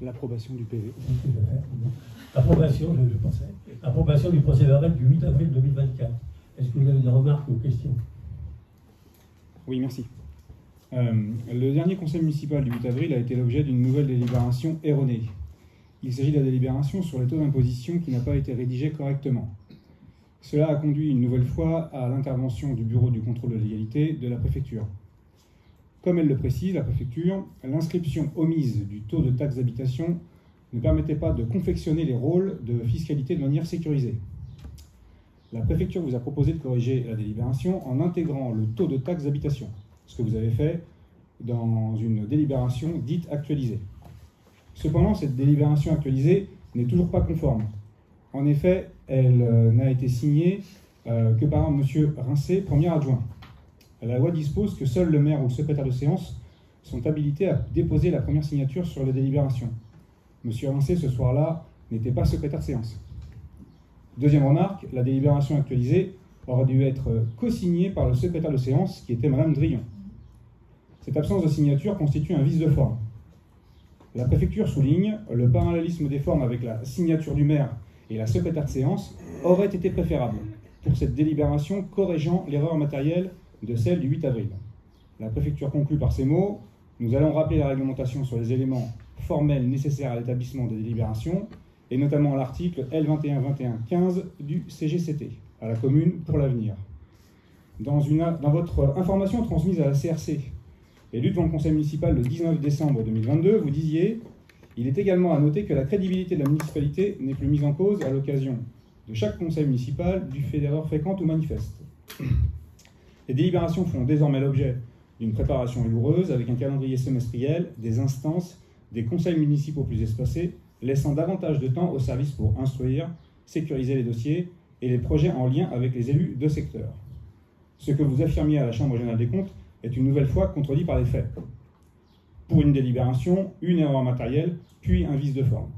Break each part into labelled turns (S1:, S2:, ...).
S1: l'approbation du PV.
S2: Approbation, je pensais. Approbation du procès-verbal du 8 avril 2024. Est-ce que vous avez des remarques ou questions?
S1: Oui, merci. Le dernier conseil municipal du 8 avril a été l'objet d'une nouvelle délibération erronée. Il s'agit de la délibération sur les taux d'imposition qui n'a pas été rédigée correctement. Cela a conduit une nouvelle fois à l'intervention du bureau du contrôle de légalité de la préfecture. Comme elle le précise, la préfecture, l'inscription omise du taux de taxe d'habitation ne permettait pas de confectionner les rôles de fiscalité de manière sécurisée. La préfecture vous a proposé de corriger la délibération en intégrant le taux de taxe d'habitation, ce que vous avez fait dans une délibération dite actualisée. Cependant, cette délibération actualisée n'est toujours pas conforme. En effet, elle n'a été signée que par M. Rincé, premier adjoint. La loi dispose que seul le maire ou le secrétaire de séance sont habilités à déposer la première signature sur la délibération. M. Rincé, ce soir-là, n'était pas secrétaire de séance. Deuxième remarque, la délibération actualisée aurait dû être co-signée par le secrétaire de séance, qui était Mme Drillon. Cette absence de signature constitue un vice de forme. La préfecture souligne le parallélisme des formes avec la signature du maire et la secrétaire de séance aurait été préférable pour cette délibération corrigeant l'erreur matérielle de celle du 8 avril. La préfecture conclut par ces mots: nous allons rappeler la réglementation sur les éléments formels nécessaires à l'établissement des délibérations, et notamment l'article L2121-15 du CGCT, à la commune pour l'avenir. Dans votre information transmise à la CRC, élue devant le conseil municipal le 19 décembre 2022, vous disiez: il est également à noter que la crédibilité de la municipalité n'est plus mise en cause à l'occasion de chaque conseil municipal du fait d'erreurs fréquentes ou manifestes. Les délibérations font désormais l'objet d'une préparation rigoureuse avec un calendrier semestriel, des instances, des conseils municipaux plus espacés, laissant davantage de temps au service pour instruire, sécuriser les dossiers et les projets en lien avec les élus de secteur. Ce que vous affirmiez à la Chambre générale des comptes est une nouvelle fois contredit par les faits. Pour une délibération, une erreur matérielle, puis un vice de forme.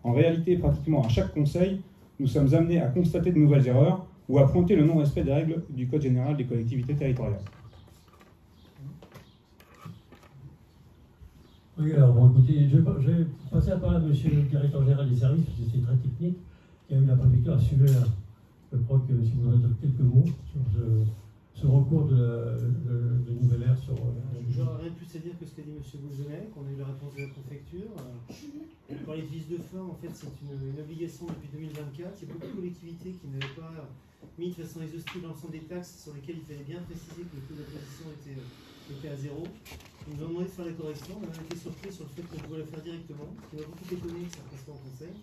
S1: En réalité, pratiquement à chaque conseil, nous sommes amenés à constater de nouvelles erreurs ou à pointer le non-respect des règles du Code général des collectivités territoriales.
S2: Oui, alors bon, écoutez, je vais passer la parole à monsieur le directeur général des services, parce que c'est très technique, qui a eu la préfecture à suivre. Je crois que si vous avez quelques mots sur ce recours de nouvelle ère sur...
S3: J'aurais rien plus à dire que ce qu'a dit M. Bougenet, qu'on a eu la réponse de la préfecture. Pour parler de vice de forme, en fait, c'est une obligation depuis 2024. Il y a beaucoup de collectivités qui n'avaient pas mis de façon exhaustive l'ensemble des taxes sur lesquelles il fallait bien préciser que le taux d'imposition était à zéro. Ils nous ont demandé de faire la correction. On a été surpris sur le fait qu'on pouvait la faire directement, ce qui m'a beaucoup étonné que ça passe pas en conseil.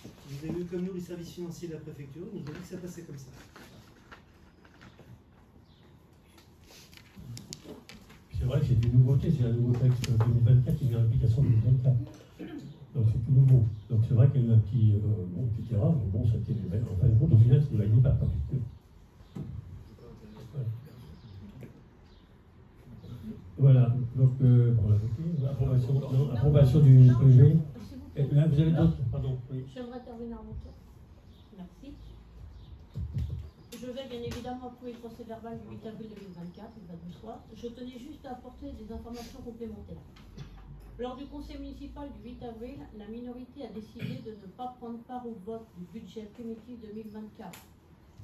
S3: Vous avez eu comme nous les services financiers de la préfecture, ils nous ont dit que ça passait comme ça.
S2: C'est vrai que c'est une nouveauté, c'est un nouveau texte 2024 qui met en application 2024. Donc c'est tout nouveau. Donc c'est vrai qu'il y a eu un petit erreur, mais bon, ça a été en fin de compte, au final, c'est validé par la préfecture. Voilà, donc pour la approbation du projet. Là, vous avez d'autres? Pardon. Oui.
S4: J'aimerais intervenir en mon tour. Merci. Je vais bien évidemment approuver le procès verbal du 8 avril 2024, il va de soi. Je tenais juste à apporter des informations complémentaires. Lors du conseil municipal du 8 avril, la minorité a décidé de ne pas prendre part au vote du budget primitif 2024,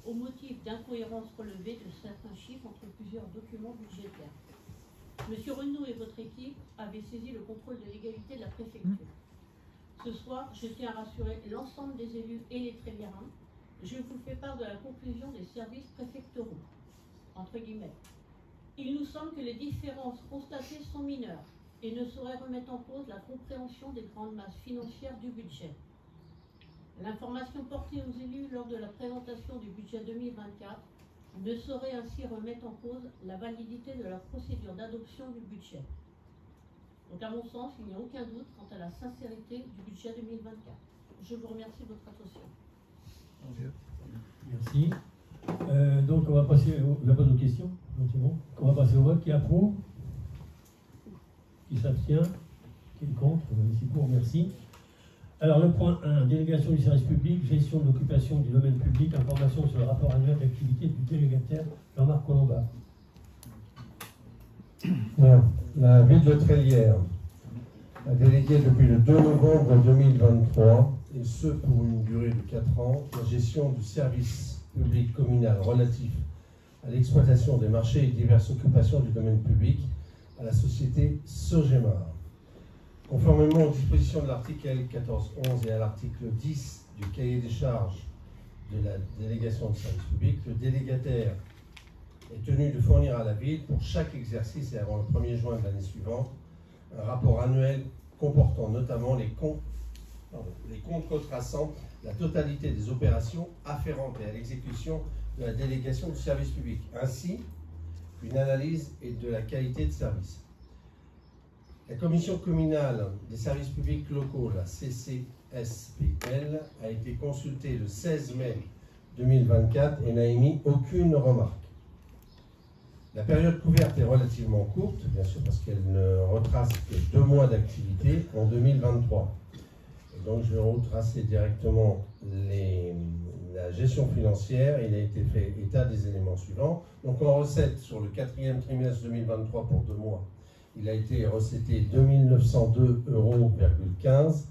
S4: au motif d'incohérences relevées de certains chiffres entre plusieurs documents budgétaires. Monsieur Renaud et votre équipe avaient saisi le contrôle de légalité de la préfecture. Ce soir, je tiens à rassurer l'ensemble des élus et les Trévérins. Je vous fais part de la conclusion des services préfectoraux, entre guillemets. Il nous semble que les différences constatées sont mineures et ne sauraient remettre en cause la compréhension des grandes masses financières du budget. L'information portée aux élus lors de la présentation du budget 2024 ne saurait ainsi remettre en cause la validité de la procédure d'adoption du budget. Donc à mon sens, il n'y a aucun doute quant à la sincérité du budget 2024. Je vous remercie de votre attention.
S2: Merci. Donc on va passer il n'y a pas d'autres questions. Donc c'est bon. On va passer au vote. Qui approuve? Qui s'abstient? Qui est contre? Ici pour, merci. Alors le point 1, délégation du service public, gestion de l'occupation du domaine public, information sur le rapport annuel d'activité du délégataire Jean-Marc Colomba.
S5: La ville de Trélières a délégué depuis le 2 novembre 2023, et ce pour une durée de 4 ans, la gestion du service public communal relatif à l'exploitation des marchés et diverses occupations du domaine public à la société Sogemar. Conformément aux dispositions de l'article L1411 et à l'article 10 du cahier des charges de la délégation de service public, le délégataire est tenu de fournir à la ville, pour chaque exercice et avant le 1er juin de l'année suivante, un rapport annuel comportant notamment les comptes retraçant la totalité des opérations afférentes à l'exécution de la délégation du service public, ainsi qu'une analyse et de la qualité de service. La commission communale des services publics locaux, la CCSPL, a été consultée le 16 mai 2024 et n'a émis aucune remarque. La période couverte est relativement courte, bien sûr parce qu'elle ne retrace que 2 mois d'activité en 2023. Et donc je vais retracer directement la gestion financière. Il a été fait état des éléments suivants. Donc en recette sur le 4e trimestre 2023 pour 2 mois, il a été recetté 2 902,15 €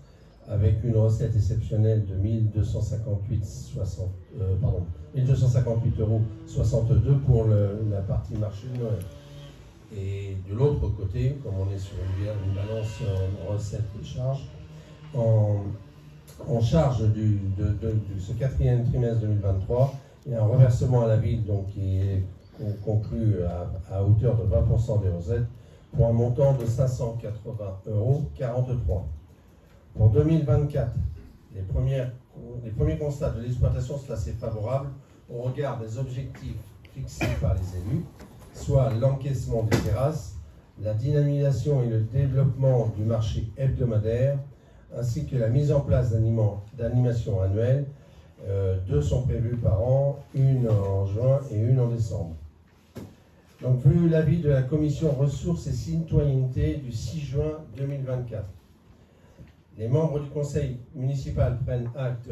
S5: avec une recette exceptionnelle de 1258,62 € pour la partie marché de Noël. Et de l'autre côté, comme on est sur une balance en recettes et charges, en charge de ce 4e trimestre 2023, il y a un reversement à la ville donc, qui est conclu à hauteur de 20% des recettes pour un montant de 580,43 €. Pour 2024, les premiers constats de l'exploitation sont assez favorables au regard des objectifs fixés par les élus, soit l'encaissement des terrasses, la dynamisation et le développement du marché hebdomadaire, ainsi que la mise en place d'animations annuelles. 2 sont prévues par an, une en juin et une en décembre. Donc, vu l'avis de la commission ressources et citoyenneté du 6 juin 2024, les membres du conseil municipal prennent acte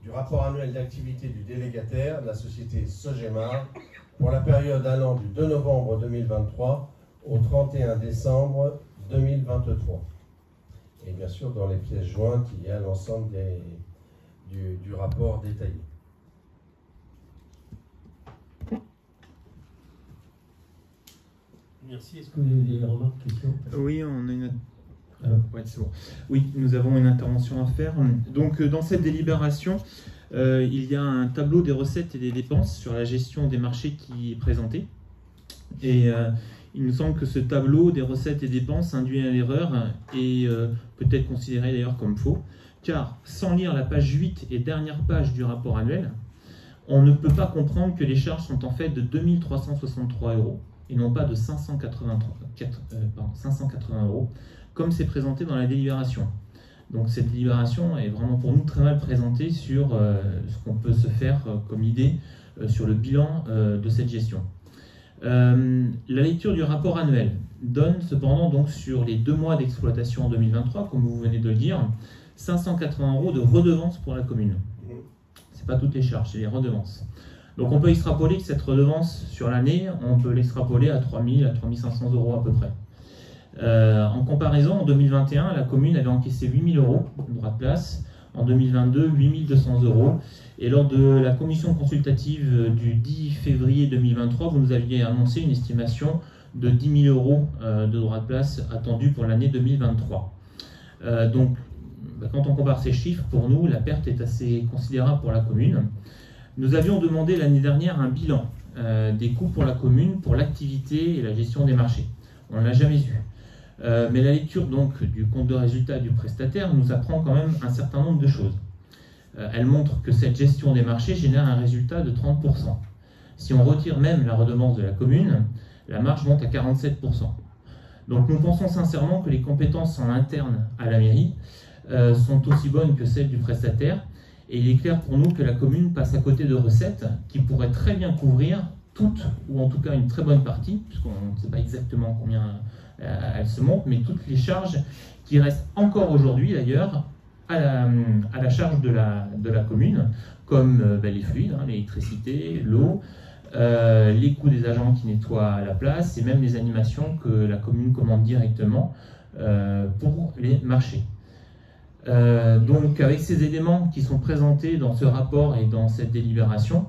S5: du rapport annuel d'activité du délégataire de la société Sogemar pour la période allant du 2 novembre 2023 au 31 décembre 2023. Et bien sûr, dans les pièces jointes, il y a l'ensemble du rapport détaillé.
S2: Merci. Est-ce que vous avez des remarques, questions?
S6: Oui, on a une... Ouais, c'est bon. Oui, nous avons une intervention à faire. Donc, dans cette délibération, il y a un tableau des recettes et des dépenses sur la gestion des marchés qui est présenté. Et il nous semble que ce tableau des recettes et dépenses induit à l'erreur et peut être considéré d'ailleurs comme faux, car sans lire la page 8 et dernière page du rapport annuel, on ne peut pas comprendre que les charges sont en fait de 2 363 € et non pas de 580 €, comme c'est présenté dans la délibération. Donc cette délibération est vraiment pour nous très mal présentée sur ce qu'on peut se faire comme idée sur le bilan de cette gestion. La lecture du rapport annuel donne cependant donc sur les 2 mois d'exploitation en 2023, comme vous venez de le dire, 580 € de redevances pour la commune. Ce n'est pas toutes les charges, c'est les redevances. Donc on peut extrapoler que cette redevance sur l'année, on peut l'extrapoler à 3 000 à 3 500 € à peu près. En comparaison, en 2021, la commune avait encaissé 8 000 € de droits de place, en 2022, 8 200 €. Et lors de la commission consultative du 10 février 2023, vous nous aviez annoncé une estimation de 10 000 € de droits de place attendus pour l'année 2023. Donc, quand on compare ces chiffres, pour nous, la perte est assez considérable pour la commune. Nous avions demandé l'année dernière un bilan des coûts pour la commune, pour l'activité et la gestion des marchés. On ne l'a jamais eu. Mais la lecture donc du compte de résultat du prestataire nous apprend quand même un certain nombre de choses. Elle montre que cette gestion des marchés génère un résultat de 30%. Si on retire même la redevance de la commune, la marge monte à 47%. Donc nous pensons sincèrement que les compétences en interne à la mairie sont aussi bonnes que celles du prestataire. Et il est clair pour nous que la commune passe à côté de recettes qui pourraient très bien couvrir toutes, ou en tout cas une très bonne partie, puisqu'on ne sait pas exactement combien elles se montent, mais toutes les charges qui restent encore aujourd'hui d'ailleurs à la charge de la commune, comme les fluides, l'électricité, l'eau, les coûts des agents qui nettoient la place, et même les animations que la commune commande directement pour les marchés. Donc avec ces éléments qui sont présentés dans ce rapport et dans cette délibération,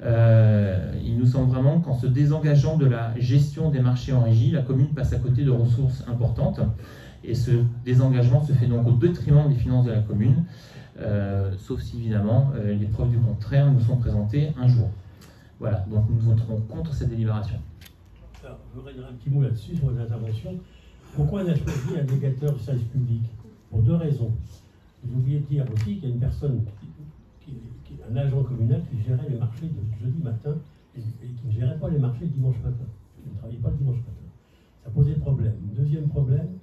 S6: il nous semble vraiment qu'en se désengageant de la gestion des marchés en régie, la commune passe à côté de ressources importantes. Et ce désengagement se fait donc au détriment des finances de la commune, sauf si évidemment les preuves du contraire nous sont présentées un jour. Voilà, donc nous voterons contre cette délibération.
S2: Alors, je voudrais dire un petit mot là-dessus sur les interventions. Pourquoi on a choisi un délégateur du service public? Pour deux raisons. J'ai oublié de dire aussi qu'il y a une personne, un agent communal qui gérait les marchés de jeudi matin et qui ne gérait pas les marchés le dimanche matin. Il ne travaillait pas le dimanche matin. Ça posait problème. Deuxième problème,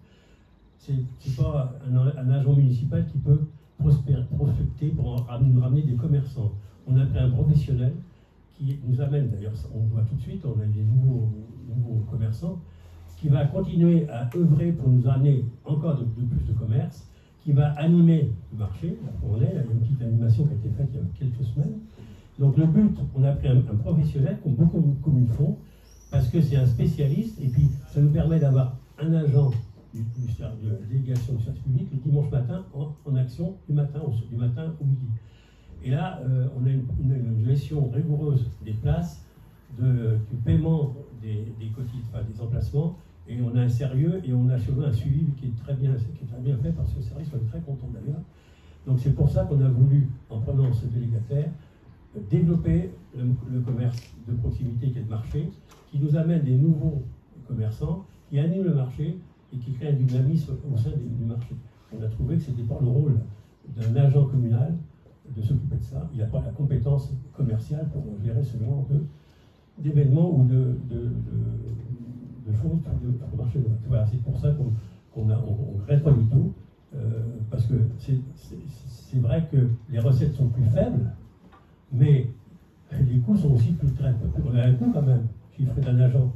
S2: c'est pas un agent municipal qui peut prospecter pour nous ramener des commerçants. On a pris un professionnel qui nous amène, d'ailleurs on voit tout de suite, on a des nouveaux commerçants, qui va continuer à œuvrer pour nous amener encore de plus de commerce, qui va animer le marché. Là où on est, il y a une petite animation qui a été faite il y a quelques semaines. Donc le but, on a pris un professionnel, comme beaucoup de communes font, parce que c'est un spécialiste, et puis ça nous permet d'avoir un agent de la délégation du service public le dimanche matin en action du matin au midi. Et là, on a une gestion rigoureuse des places, du paiement des emplacements, et on a un sérieux et on a surtout un suivi qui est très bien fait parce que le service, on est très content d'ailleurs. Donc c'est pour ça qu'on a voulu, en prenant ce délégataire, développer le commerce de proximité qui est le marché, qui nous amène des nouveaux commerçants, qui animent le marché et qui crée un dynamisme au sein du marché. On a trouvé que ce n'était pas le rôle d'un agent communal de s'occuper de ça. Il n'a pas la compétence commerciale pour gérer ce genre d'événements ou de fonds de marché. Voilà, c'est pour ça qu'on ne regrette pas du tout, parce que c'est vrai que les recettes sont plus faibles, mais les coûts sont aussi plus très. On a un coût quand même, chiffré d'un agent.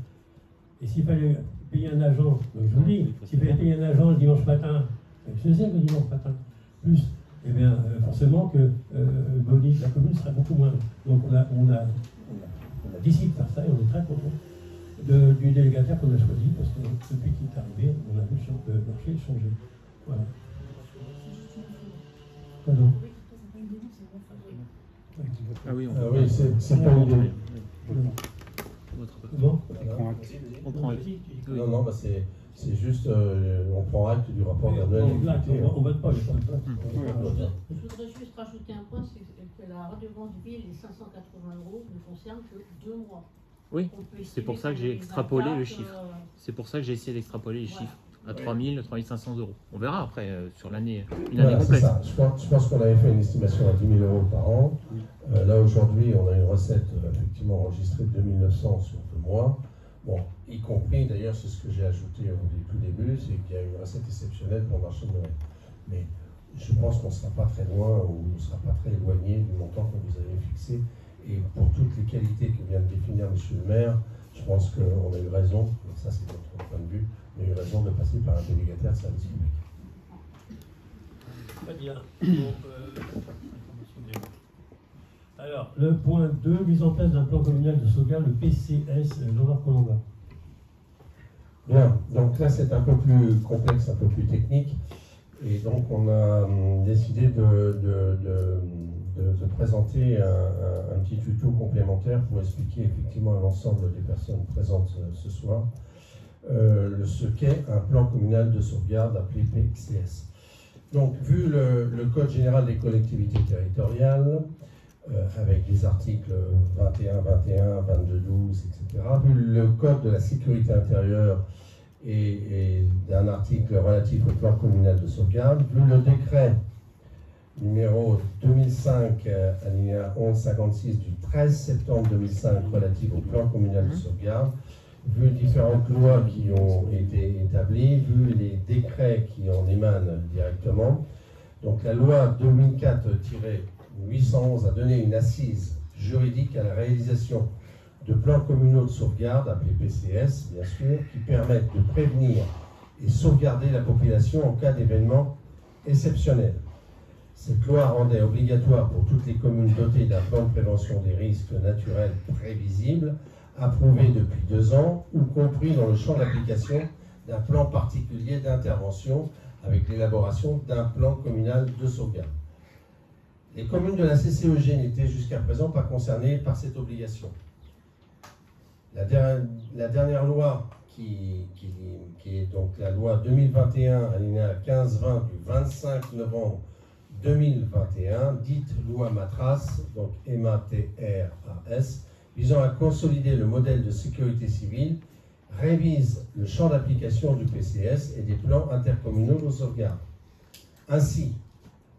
S2: Et s'il fallait payer un agent, donc je vous dis, s'il fallait payer un agent le dimanche matin, je sais que le dimanche matin, plus, eh bien, forcément que la commune serait beaucoup moins. Donc on a décidé de faire ça et on est très content du délégataire qu'on a choisi, parce que depuis qu'il est arrivé, on a vu le marché changer. Voilà. Pardon.
S6: Ah oui,
S5: c'est pas une idée.
S2: Comment ?
S6: On prend acte.
S5: Non, bah c'est juste, on prend acte du rapport d'Arnold.
S2: On vote pas,
S4: Je voudrais juste rajouter un point, c'est que la redevance ville, les 580 € ne concerne que 2 mois.
S6: Oui, c'est pour ça que j'ai extrapolé le chiffre. C'est pour ça que j'ai essayé d'extrapoler les chiffres à 3 000, 3 500 €. On verra après sur l'année, une année complète.
S5: Ça. Je pense qu'on avait fait une estimation à 10 000 € par an. Là aujourd'hui, on a une recette effectivement enregistrée de 2 900 sur 2 mois. Bon, y compris d'ailleurs, c'est ce que j'ai ajouté au tout début, c'est qu'il y a une recette exceptionnelle pour le marché de Noël. Mais je pense qu'on ne sera pas très loin ou on ne sera pas très éloigné du montant que vous avez fixé. Et pour toutes les qualités que vient de définir M. le maire, je pense qu'on a eu raison, et ça c'est notre point de vue, on a eu raison de passer par un délégataire de service public.
S2: Très bien. Alors, le point 2, mise en place d'un plan communal de sauvegarde, le PCS, Jean-Marc Colomba.
S5: Bien, donc là c'est un peu plus complexe, un peu plus technique, et donc on a décidé de présenter un petit tuto complémentaire pour expliquer effectivement à l'ensemble des personnes présentes ce soir ce qu'est un plan communal de sauvegarde appelé PCS. Donc, vu le Code général des collectivités territoriales, avec les articles 21, 21, 22, 12, etc., vu le Code de la sécurité intérieure et d'un article relatif au plan communal de sauvegarde, vu le décret numéro 2005, alinéa 1156 du 13 septembre 2005 relatif au plan communal de sauvegarde, vu différentes lois qui ont été établies, vu les décrets qui en émanent directement. Donc la loi 2004-811 a donné une assise juridique à la réalisation de plans communaux de sauvegarde, appelés PCS bien sûr, qui permettent de prévenir et sauvegarder la population en cas d'événements exceptionnels. Cette loi rendait obligatoire pour toutes les communes dotées d'un plan de prévention des risques naturels prévisibles, approuvé depuis 2 ans ou compris dans le champ d'application d'un plan particulier d'intervention avec l'élaboration d'un plan communal de sauvegarde. Les communes de la CCEG n'étaient jusqu'à présent pas concernées par cette obligation. La dernière loi, qui est donc la loi 2021, alinéa 15-20 du 25 novembre 2021, dite loi Matras, donc MATRAS, visant à consolider le modèle de sécurité civile, révise le champ d'application du PCS et des plans intercommunaux de sauvegarde. Ainsi,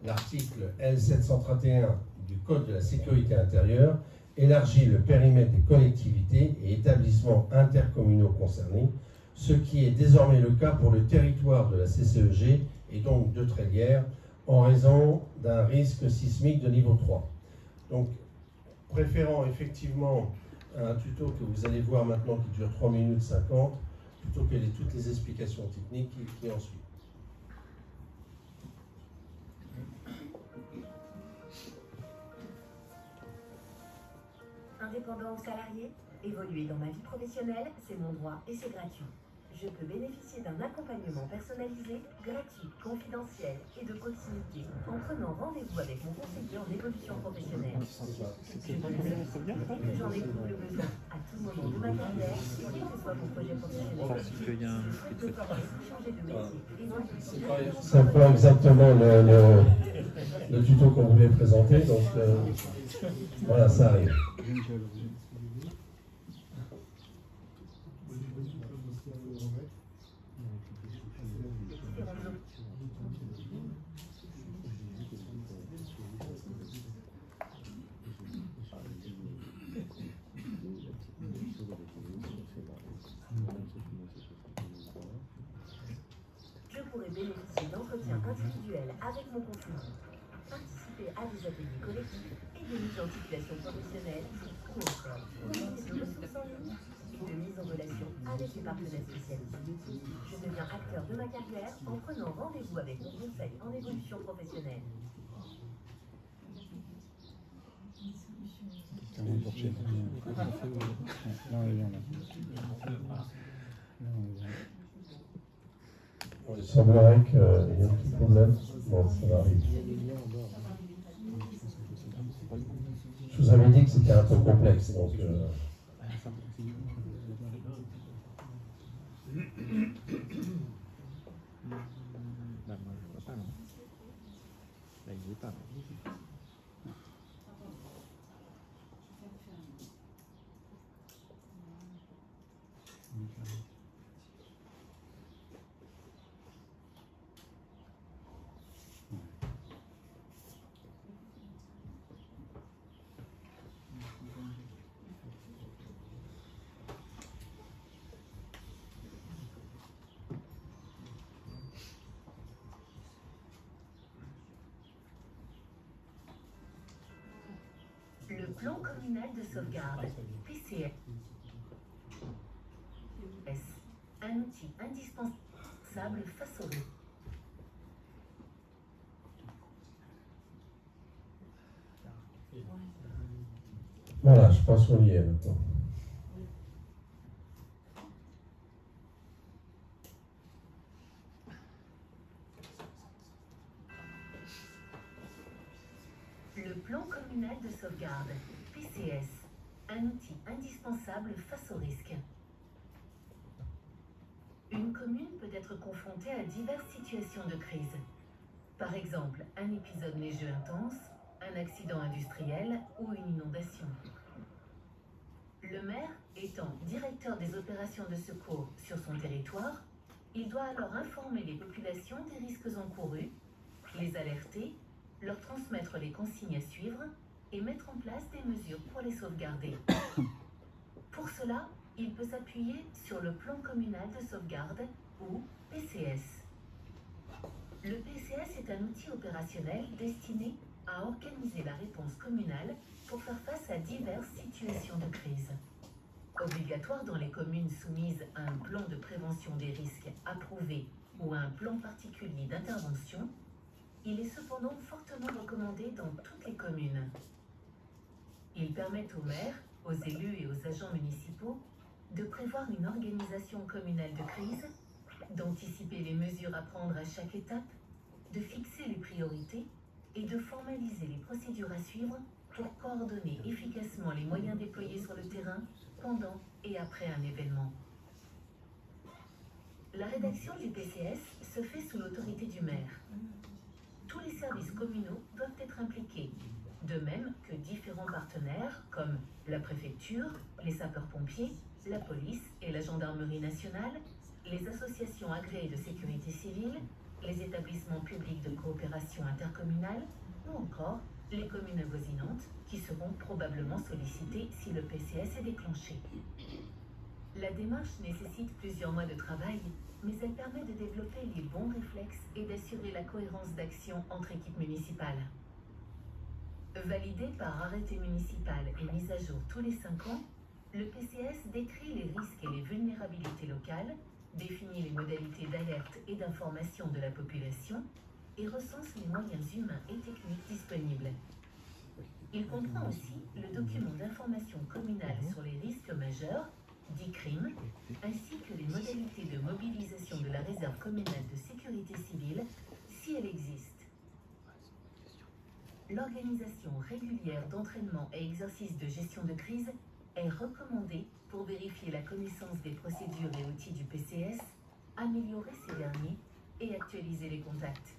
S5: l'article L731 du Code de la sécurité intérieure élargit le périmètre des collectivités et établissements intercommunaux concernés, ce qui est désormais le cas pour le territoire de la CCEG et donc de Trélières, en raison d'un risque sismique de niveau 3. Donc, préférant effectivement un tuto que vous allez voir maintenant qui dure 3 minutes 50, plutôt que toutes les explications techniques qui en suivent.
S7: Indépendant ou salarié, évoluer dans ma vie professionnelle, c'est mon droit et c'est gratuit. Je peux bénéficier d'un accompagnement personnalisé, gratuit, confidentiel et de proximité en prenant rendez-vous avec mon conseiller en évolution professionnelle. Je peux le faire dès que j'en éprouve le besoin, à tout moment de ma carrière, quel que soit mon projet professionnel. Si je souhaite me former ou changer de métier et
S5: c'est pas exactement le tuto qu'on voulait présenter, donc voilà, ça arrive.
S7: Je pourrais bénéficier d'entretiens individuels avec mon concurrent, participer à des ateliers collectifs et des mises en situation professionnelle, ou encore profiter de ressources en ligne et de mise en relation avec les partenaires spécialisés. Je deviens acteur de ma carrière en prenant rendez-vous avec mon conseil en évolution professionnelle.
S5: Il semblerait qu'il y ait un petit problème. Bon, ça va arriver. Je vous avais dit que c'était un peu complexe, donc...
S8: Là, moi, je vois pas, non. Là, il n'y est pas.
S7: Le plan communal de sauvegarde, PCS, un outil indispensable face au risque.
S5: Voilà, je pense qu'on y est maintenant.
S7: Le plan communal de sauvegarde, PCS, un outil indispensable face au risque. Une commune peut être confrontée à diverses situations de crise. Par exemple, un épisode neigeux intense, un accident industriel ou une inondation. Le maire, étant directeur des opérations de secours sur son territoire, il doit alors informer les populations des risques encourus, les alerter, leur transmettre les consignes à suivre et mettre en place des mesures pour les sauvegarder. Pour cela, il peut s'appuyer sur le plan communal de sauvegarde ou PCS. Le PCS est un outil opérationnel destiné à organiser la réponse communale pour faire face à diverses situations de crise. Obligatoire dans les communes soumises à un plan de prévention des risques approuvé ou à un plan particulier d'intervention, il est cependant fortement recommandé dans toutes les communes. Il permet aux maires, aux élus et aux agents municipaux de prévoir une organisation communale de crise, d'anticiper les mesures à prendre à chaque étape, de fixer les priorités et de formaliser les procédures à suivre pour coordonner efficacement les moyens déployés sur le terrain pendant et après un événement. La rédaction du PCS se fait sous l'autorité du maire. Tous les services communaux doivent être impliqués, de même que différents partenaires comme la préfecture, les sapeurs-pompiers, la police et la gendarmerie nationale, les associations agréées de sécurité civile, les établissements publics de coopération intercommunale ou encore les communes avoisinantes qui seront probablement sollicitées si le PCS est déclenché. La démarche nécessite plusieurs mois de travail, mais elle permet de développer les bons réflexes et d'assurer la cohérence d'action entre équipes municipales. Validé par arrêté municipal et mis à jour tous les 5 ans, le PCS décrit les risques et les vulnérabilités locales, définit les modalités d'alerte et d'information de la population et recense les moyens humains et techniques disponibles. Il comprend aussi le document d'information communale sur les risques majeurs, dit CRIM, ainsi que les modalités de mobilisation de la réserve communale de sécurité civile, si elle existe. L'organisation régulière d'entraînement et exercices de gestion de crise est recommandée pour vérifier la connaissance des procédures et outils du PCS, améliorer ces derniers et actualiser les contacts.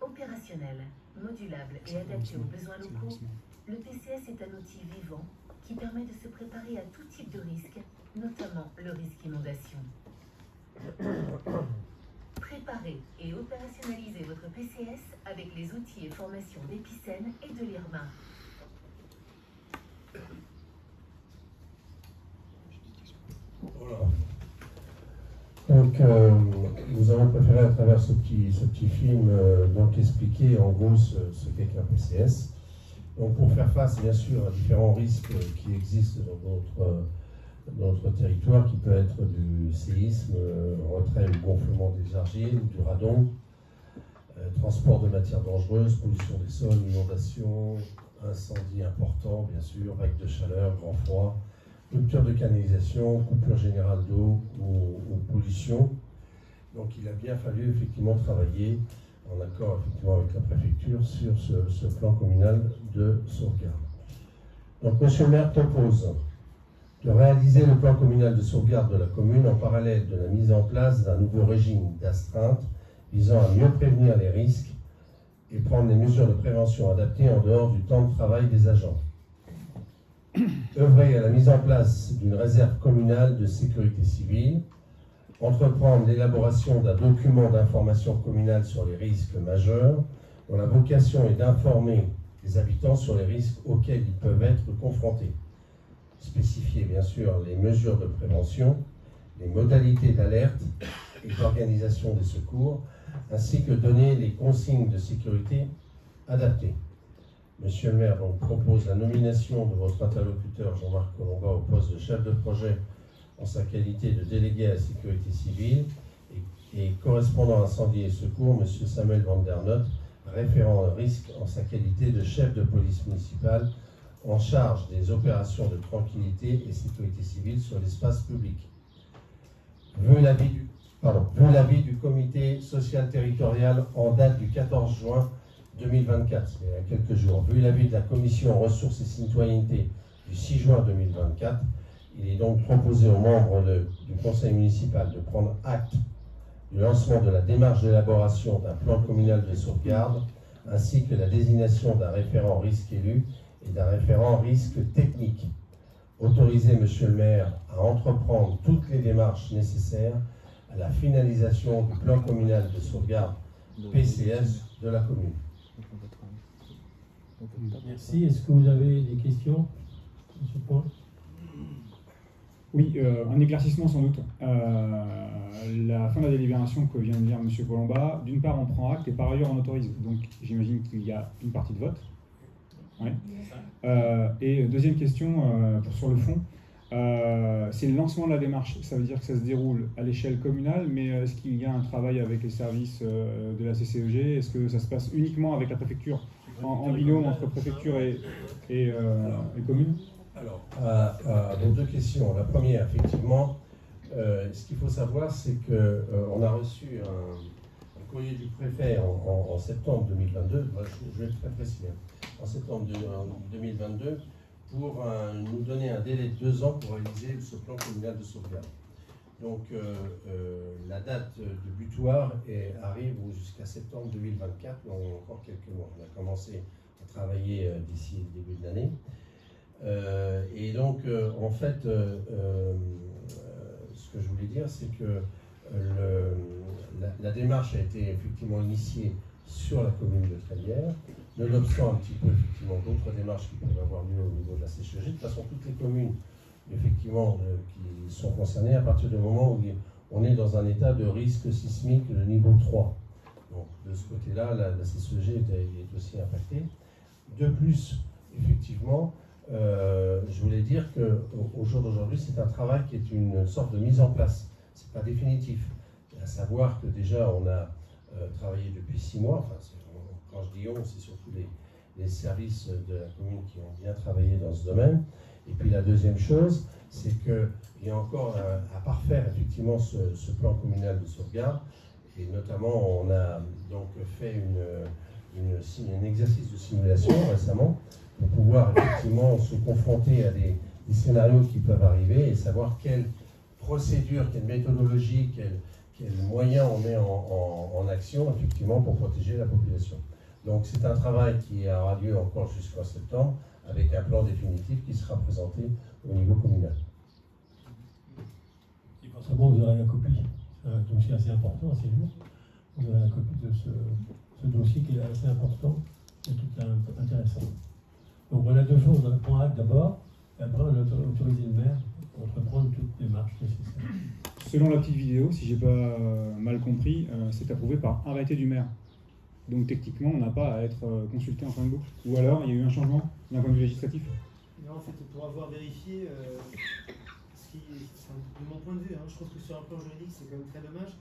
S7: Opérationnel, modulable et adapté aux besoins locaux, le PCS est un outil vivant qui permet de se préparer à tout type de risque, notamment le risque inondation. Préparez et opérationnalisez votre PCS avec les outils et formations d'Epicène et de l'IRMA.
S5: Voilà. Donc, nous avons préféré à travers ce petit film donc expliquer en gros ce qu'est qu'un PCS. Donc, pour faire face bien sûr à différents risques qui existent dans notre territoire, qui peut être du séisme, retrait ou gonflement des argiles, du radon, transport de matières dangereuses, pollution des sols, inondation, incendie important bien sûr, vagues de chaleur, grand froid, rupture de canalisation, coupure générale d'eau ou pollution. Donc il a bien fallu effectivement travailler en accord effectivement avec la préfecture sur ce plan communal de sauvegarde. Donc M. le maire propose de réaliser le plan communal de sauvegarde de la commune en parallèle de la mise en place d'un nouveau régime d'astreinte visant à mieux prévenir les risques et prendre les mesures de prévention adaptées en dehors du temps de travail des agents. Œuvrer à la mise en place d'une réserve communale de sécurité civile, entreprendre l'élaboration d'un document d'information communale sur les risques majeurs, dont la vocation est d'informer les habitants sur les risques auxquels ils peuvent être confrontés. Spécifier bien sûr les mesures de prévention, les modalités d'alerte et d'organisation des secours, ainsi que donner les consignes de sécurité adaptées. Monsieur le maire donc propose la nomination de votre interlocuteur Jean-Marc Colomba au poste de chef de projet en sa qualité de délégué à la sécurité civile et correspondant incendie et secours, monsieur Samuel Van der Noot, référent risque en sa qualité de chef de police municipale en charge des opérations de tranquillité et sécurité civile sur l'espace public. Vu l'avis du comité social territorial en date du 14 juin 2024, il y a quelques jours, vu l'avis de la commission ressources et citoyenneté du 6 juin 2024, il est donc proposé aux membres du conseil municipal de prendre acte du lancement de la démarche d'élaboration d'un plan communal de sauvegarde, ainsi que la désignation d'un référent risque élu et d'un référent risque technique. Autoriser monsieur le maire à entreprendre toutes les démarches nécessaires à la finalisation du plan communal de sauvegarde PCS de la commune.
S2: Merci. Est-ce que vous avez des questions sur ce point?
S1: Oui, un éclaircissement sans doute. La fin de la délibération que vient de dire M. Colomba, d'une part on prend acte et par ailleurs on autorise. Donc j'imagine qu'il y a une partie de vote. Ouais. Et deuxième question sur le fond, c'est le lancement de la démarche. Ça veut dire que ça se déroule à l'échelle communale, mais est-ce qu'il y a un travail avec les services de la CCEG? Est-ce que ça se passe uniquement avec la préfecture, en binôme entre préfecture et commune?
S5: Alors, donc deux questions. La première, effectivement, Ce qu'il faut savoir, c'est qu'on a reçu un courrier du préfet en septembre 2022, je vais être très précis, en septembre 2022, pour nous donner un délai de 2 ans pour réaliser ce plan communal de sauvegarde. Donc la date de butoir arrive jusqu'à septembre 2024, donc encore quelques mois. On a commencé à travailler d'ici le début de l'année. Et donc en fait, ce que je voulais dire, c'est que la démarche a été effectivement initiée sur la commune de Trélières, nonobstant un petit peu effectivement d'autres démarches qui peuvent avoir lieu au niveau de la CCEG. De toute façon, toutes les communes effectivement qui sont concernées à partir du moment où on est dans un état de risque sismique de niveau 3. Donc de ce côté-là, la CCEG est aussi impactée. De plus, effectivement, je voulais dire qu'au jour d'aujourd'hui, c'est un travail qui est une sorte de mise en place. Ce n'est pas définitif. À savoir que déjà, on a travaillé depuis 6 mois. Enfin, quand je dis on, c'est surtout les services de la commune qui ont bien travaillé dans ce domaine. Et puis la deuxième chose, c'est qu'il y a encore à parfaire effectivement ce plan communal de sauvegarde. Et notamment, on a donc fait un exercice de simulation récemment pour pouvoir effectivement se confronter à des scénarios qui peuvent arriver et savoir quelle procédure, quelle méthodologie, quels moyens on met en action effectivement pour protéger la population. Donc c'est un travail qui aura lieu encore jusqu'en septembre avec un plan définitif qui sera présenté au niveau communal.
S2: Et forcément vous aurez la copie, c'est un dossier assez important, assez lourd. Vous aurez la copie de ce dossier qui est assez important et qui est intéressant. Donc voilà 2 choses, on prend acte d'abord, et après on autorise le maire pour entreprendre toutes les démarches nécessaires.
S1: Selon la petite vidéo, si j'ai pas mal compris, c'est approuvé par arrêté du maire. Donc techniquement, on n'a pas à être consulté en fin de boucle. Ou alors, il y a eu un changement d'un point de vue législatif.
S3: Non, en fait, pour avoir vérifié, de mon point de vue, je trouve que sur un plan juridique, c'est quand même très dommage.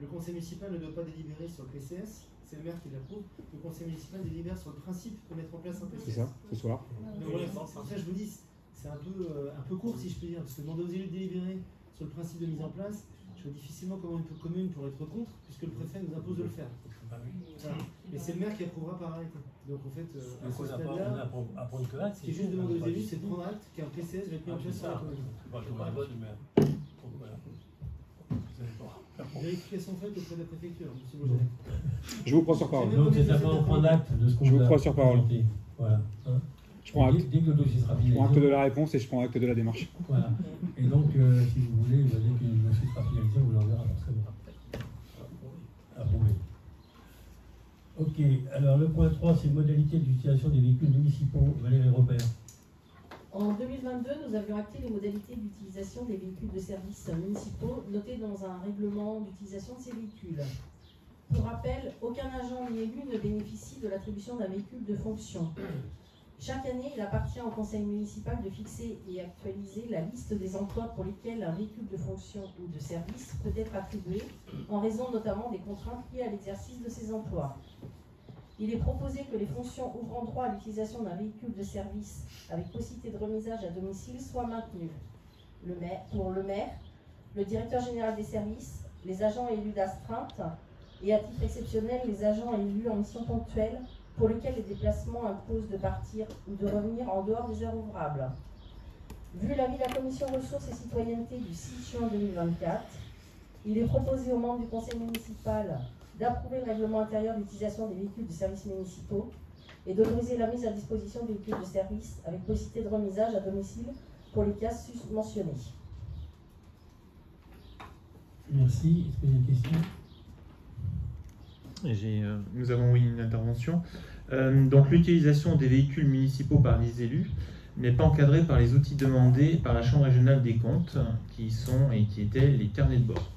S3: Le conseil municipal ne doit pas délibérer sur le PCS, c'est le maire qui l'approuve. Le conseil municipal délibère sur le principe de mettre en place un PCS.
S1: C'est ça, ce soir.
S3: Donc voilà, après, je vous dis, c'est un peu court, si je peux dire, parce que demander aux élus de délibérer sur le principe de mise en place, je vois difficilement comment une commune pourrait être contre, puisque le préfet nous impose de le faire. Voilà. Et c'est le maire qui approuvera par arrêté. Donc en fait, à ce stade-là, ce qui est juste demandé aux élus, c'est de prendre acte qu'un PCS va être mis en place sur la commune. Vérification faite auprès de la préfecture, monsieur Beaujolais.
S1: Je vous crois sur parole.
S2: Donc c'est simplement prendre acte de ce qu'on
S1: Je vous
S2: a
S1: crois sur parole.
S2: présenté. Voilà.
S1: Je prends acte.
S2: Dès que le dossier sera
S1: Je
S2: finalisé.
S1: prends acte de la réponse et je prends acte de la démarche.
S2: Voilà. Et donc, si vous voulez, dès que le dossier sera finalisé, on vous l'enverra forcément. Approuvé. Ok, alors le point 3, c'est modalité d'utilisation des véhicules municipaux. Valérie Robert.
S4: En 2022, nous avions acté les modalités d'utilisation des véhicules de services municipaux notées dans un règlement d'utilisation de ces véhicules. Pour rappel, aucun agent ni élu ne bénéficie de l'attribution d'un véhicule de fonction. Chaque année, il appartient au conseil municipal de fixer et actualiser la liste des emplois pour lesquels un véhicule de fonction ou de service peut être attribué, en raison notamment des contraintes liées à l'exercice de ces emplois. Il est proposé que les fonctions ouvrant droit à l'utilisation d'un véhicule de service avec possibilité de remisage à domicile soient maintenues. Pour le maire, le directeur général des services, les agents élus d'astreinte et à titre exceptionnel les agents élus en mission ponctuelle pour lesquels les déplacements imposent de partir ou de revenir en dehors des heures ouvrables. Vu l'avis de la Commission Ressources et Citoyenneté du 6 juin 2024, il est proposé aux membres du conseil municipal d'approuver le règlement intérieur d'utilisation des véhicules de services municipaux et d'autoriser la mise à disposition de véhicules de service avec possibilité de remisage à domicile pour les cas mentionnées.
S2: Merci. Est-ce qu'il y a une question ?
S6: Nous avons eu une intervention. Donc l'utilisation des véhicules municipaux par les élus n'est pas encadrée par les outils demandés par la Chambre régionale des comptes, qui sont et qui étaient les carnets de bord.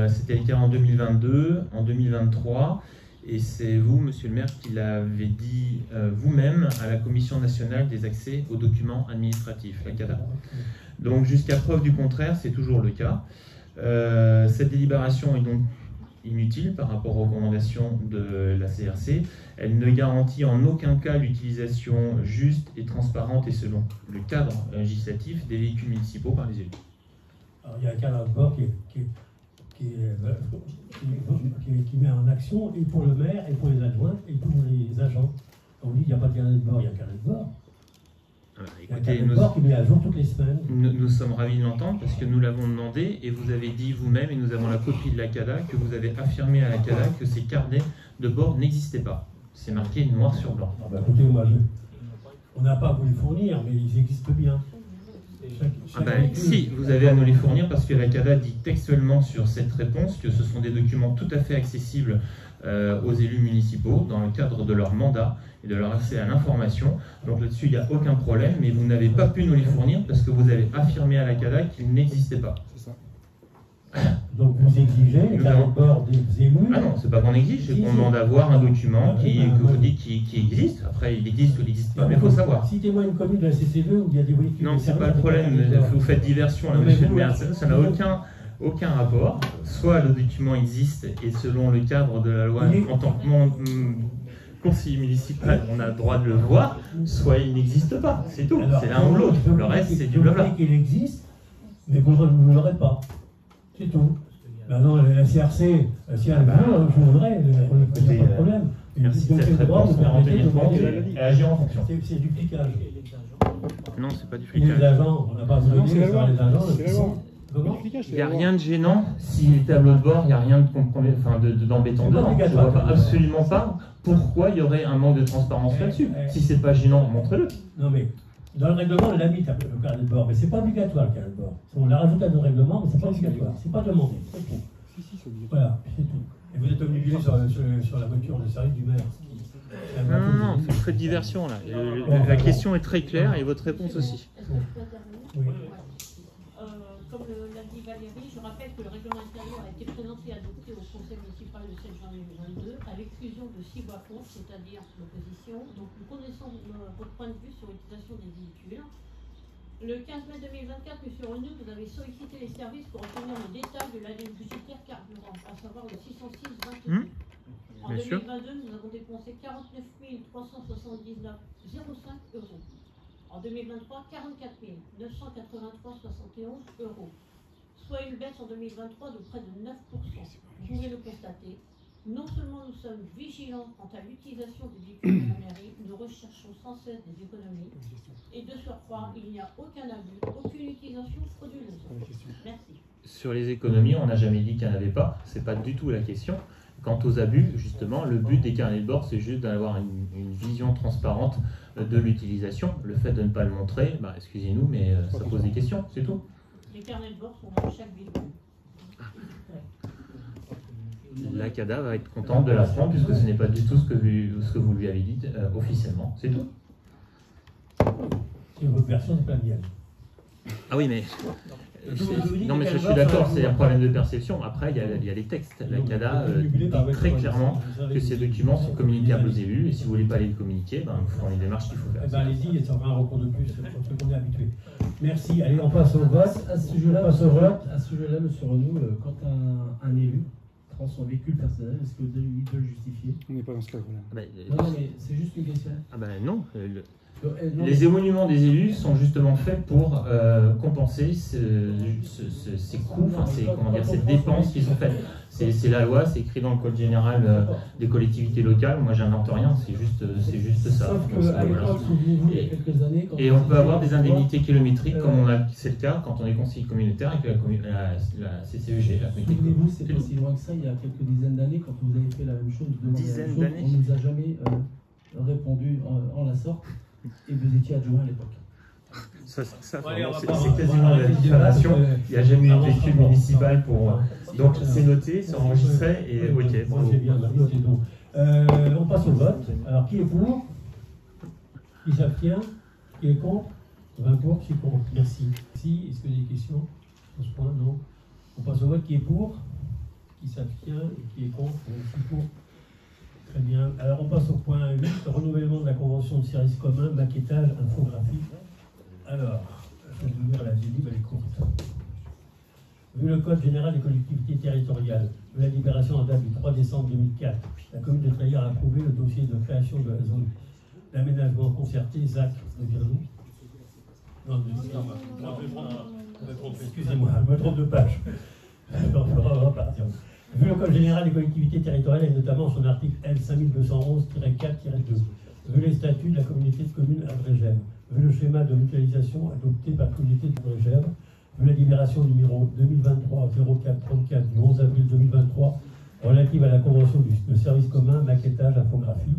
S6: C'était le cas en 2022, en 2023, et c'est vous, monsieur le maire, qui l'avez dit vous-même à la Commission nationale des accès aux documents administratifs, la CADA. Donc jusqu'à preuve du contraire, c'est toujours le cas. Cette délibération est donc inutile par rapport aux recommandations de la CRC. Elle ne garantit en aucun cas l'utilisation juste et transparente et selon le cadre législatif des véhicules municipaux par les élus.
S2: Alors, il y a un cadre de bord qui met en action et pour le maire, et pour les adjoints, et pour les agents. On dit qu'il n'y a pas de carnet de bord, il y a un carnet de bord. Il y a un carnet de bord qui met à jour toutes les semaines.
S6: Nous sommes ravis de l'entendre parce que nous l'avons demandé et vous avez dit vous-même, et nous avons la copie de la CADA, que vous avez affirmé à la CADA que ces carnets de bord n'existaient pas. C'est marqué noir sur blanc.
S2: Ah bah écoutez, moi, on n'a pas voulu fournir, mais ils existent bien.
S6: Si, vous avez à nous les fournir parce que la CADA dit textuellement sur cette réponse que ce sont des documents tout à fait accessibles aux élus municipaux dans le cadre de leur mandat et de leur accès à l'information. Donc là-dessus, il n'y a aucun problème, mais vous n'avez pas pu nous les fournir parce que vous avez affirmé à la CADA qu'ils n'existaient pas.
S1: C'est ça.
S2: Donc vous exigez les carnets de bord des élus.
S6: Ah non, c'est pas qu'on exige, c'est qu'on demande à voir un document que vous dites qui existe. Après, il existe ou il n'existe pas, mais il faut savoir.
S2: Citez-moi une commune de la CCV où il y a des véhicules.
S6: Non, c'est pas le problème. Vous faites diversion là, monsieur le maire. Ça n'a aucun rapport. Soit le document existe et selon le cadre de la loi, en tant que conseiller municipal, on a le droit de le voir, soit il n'existe pas. C'est tout. C'est l'un ou l'autre. Le reste, c'est du blabla.
S2: Qu'il existe, mais vous ne l'aurez pas. C'est tout. Maintenant, la CRC, si elle veut, je voudrais, il n'y a pas de problème.
S6: Merci
S2: Donc,
S6: de cette
S2: le droit
S6: réponse.
S2: vous permettez de
S6: demander et agir en fonction.
S2: C'est duplicage.
S6: Non, c'est pas du
S2: Les
S6: flicage.
S2: agents, on n'a pas voulu
S1: c'est la
S2: dire
S1: loi.
S2: les agents.
S1: C'est la loi.
S2: Comment ?
S6: Il n'y a rien de gênant si les tableaux de bord, il n'y a rien d'embêtant dedans. Je ne vois pas, absolument pas pourquoi il y aurait un manque de transparence là-dessus. Si c'est pas gênant, montrez-le.
S2: Non mais, dans le règlement, on l'a mis le carnet de bord, mais c'est pas obligatoire le carnet de bord. On l'a rajouté à notre règlement, mais c'est pas obligatoire. C'est pas demandé. C'est tout.
S1: Si, c'est obligatoire.
S2: Voilà, c'est tout. Et vous êtes obligé sur la voiture de service du maire.
S6: Non, vous faites diversion là. La question est très claire et votre réponse aussi.
S4: Est-ce que je peux intervenir?
S2: Oui.
S4: Comme l'a dit Valérie, je rappelle que le règlement intérieur a été présenté et adopté au conseil municipal le 7 janvier 2022 à l'exclusion de 6 voix contre, c'est-à-dire l'opposition. Donc nous connaissons votre point de vue sur l'utilisation des véhicules. Le 15 mai 2024, M. Renaud, vous avez sollicité les services pour obtenir le détail de l'année budgétaire carburant, à savoir le 606-22. En 2022, nous avons dépensé 49 379,05 €. En 2023, 44 983,71 €, soit une baisse en 2023 de près de 9%. Vous pouvez le constater. Non seulement nous sommes vigilants quant à l'utilisation des véhicules de la mairie, nous recherchons sans cesse des économies. Et de surcroît, il n'y a aucun abus, aucune utilisation frauduleuse. Merci.
S6: Sur les économies, on n'a jamais dit qu'il n'y en avait pas. C'est pas du tout la question. Quant aux abus, justement, le but des carnets de bord, c'est juste d'avoir une vision transparente de l'utilisation. Le fait de ne pas le montrer, excusez-nous, mais ça pose des questions, c'est tout.
S4: Les carnets de bord sont dans chaque véhicule.
S6: La CADA va être contente de l'apprendre puisque ce n'est pas du tout ce que vous lui avez dit officiellement, c'est tout.
S2: C'est votre version, c'est pas la mienne.
S6: Ah oui, mais... Non mais je suis d'accord, c'est un problème de perception. Après, il y a les textes. La CADA dit très clairement que ces documents sont communicables aux élus et si vous ne voulez pas les communiquer, vous ferez les démarches qu'il faut faire.
S2: Allez-y, ça fera un recours de plus, c'est ce qu'on est habitué. Merci, allez, on passe au vote.
S9: À ce sujet-là, monsieur Renaud, quand un élu prend son véhicule personnel, est-ce qu'il peut le justifier?
S1: On n'est pas dans ce cadre-là.
S9: Non, mais c'est juste une question.
S6: Non.
S9: Non,
S6: Les émoluments des élus sont justement faits pour compenser ces coûts, ces dépenses qui sont faites. C'est la loi, c'est écrit dans le code général des collectivités locales. Moi, j'invente rien, c'est juste ça.
S9: Sauf qu'à l'époque, souvenez-vous, il y a quelques années...
S6: Et on peut avoir des indemnités kilométriques, comme c'est le cas quand on est conseiller communautaire avec la CCEG.
S9: Souvenez-vous, c'est pas si loin que ça, il y a quelques dizaines d'années, quand vous avez fait la même chose, on ne nous a jamais répondu en la sorte. Et vous étiez adjoint à l'époque.
S6: C'est quasiment la diffamation. Il n'y a jamais eu de véhicule municipal pour. Donc c'est noté, c'est enregistré et ok.
S2: Moi j'ai bien noté donc. On passe au vote. Alors qui est pour? Qui s'abstient? Qui est contre? 20 pour, qui est contre? Merci. Si, est-ce que vous avez des questions sur ce point? Non. On passe au vote. Qui est pour? Qui s'abstient et qui est contre? Qui est pour? Très bien. Alors on passe au point 8, renouvellement de la convention de service commun, maquettage, infographie. Alors, je vais ouvrir la vie, elle est courte. Vu le Code général des collectivités territoriales, de la libération en date du 3 décembre 2004, la commune de Treilhard a approuvé le dossier de création de la zone d'aménagement concerté ZAC de Virnou. Non, Excusez-moi, je me trompe de page. Vu le Code général des collectivités territoriales et notamment son article L 5211-4-2, vu les statuts de la communauté de communes Aldregem, vu le schéma de mutualisation adopté par la communauté de Aldregem, vu la libération numéro 2023-04-34 du 11 avril 2023 relative à la convention de service commun maquettage infographie,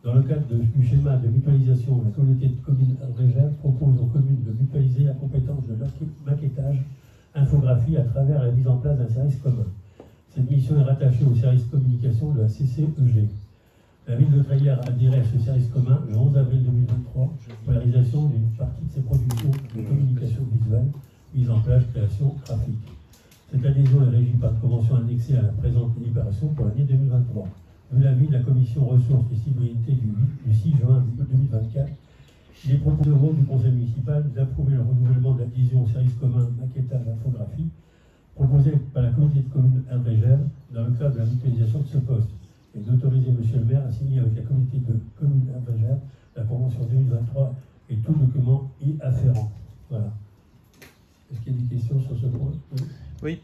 S2: dans le cadre du schéma de mutualisation, la communauté de communes Aldregem propose aux communes de mutualiser la compétence de maquettage infographie à travers la mise en place d'un service commun. Cette mission est rattachée au service communication de la CCEG. La ville de Trayères a adhéré à ce service commun le 11 avril 2023 pour la réalisation d'une partie de ses productions de communication visuelle, mise en place, création, graphique. Cette adhésion est régie par une convention annexée à la présente délibération pour l'année 2023. Vu l'avis de la commission ressources et citoyenneté du 6 juin 2024, il est proposé au nom du conseil municipal d'approuver le renouvellement de l'adhésion au service commun maquettage infographie proposé par la communauté de communes Aldregem dans le cadre de la mutualisation de ce poste et d'autoriser monsieur le maire à signer avec la communauté de communes Aldregem la convention 2023 et tout document y afférent. Voilà. Est-ce qu'il y a des questions sur ce point?
S6: Oui.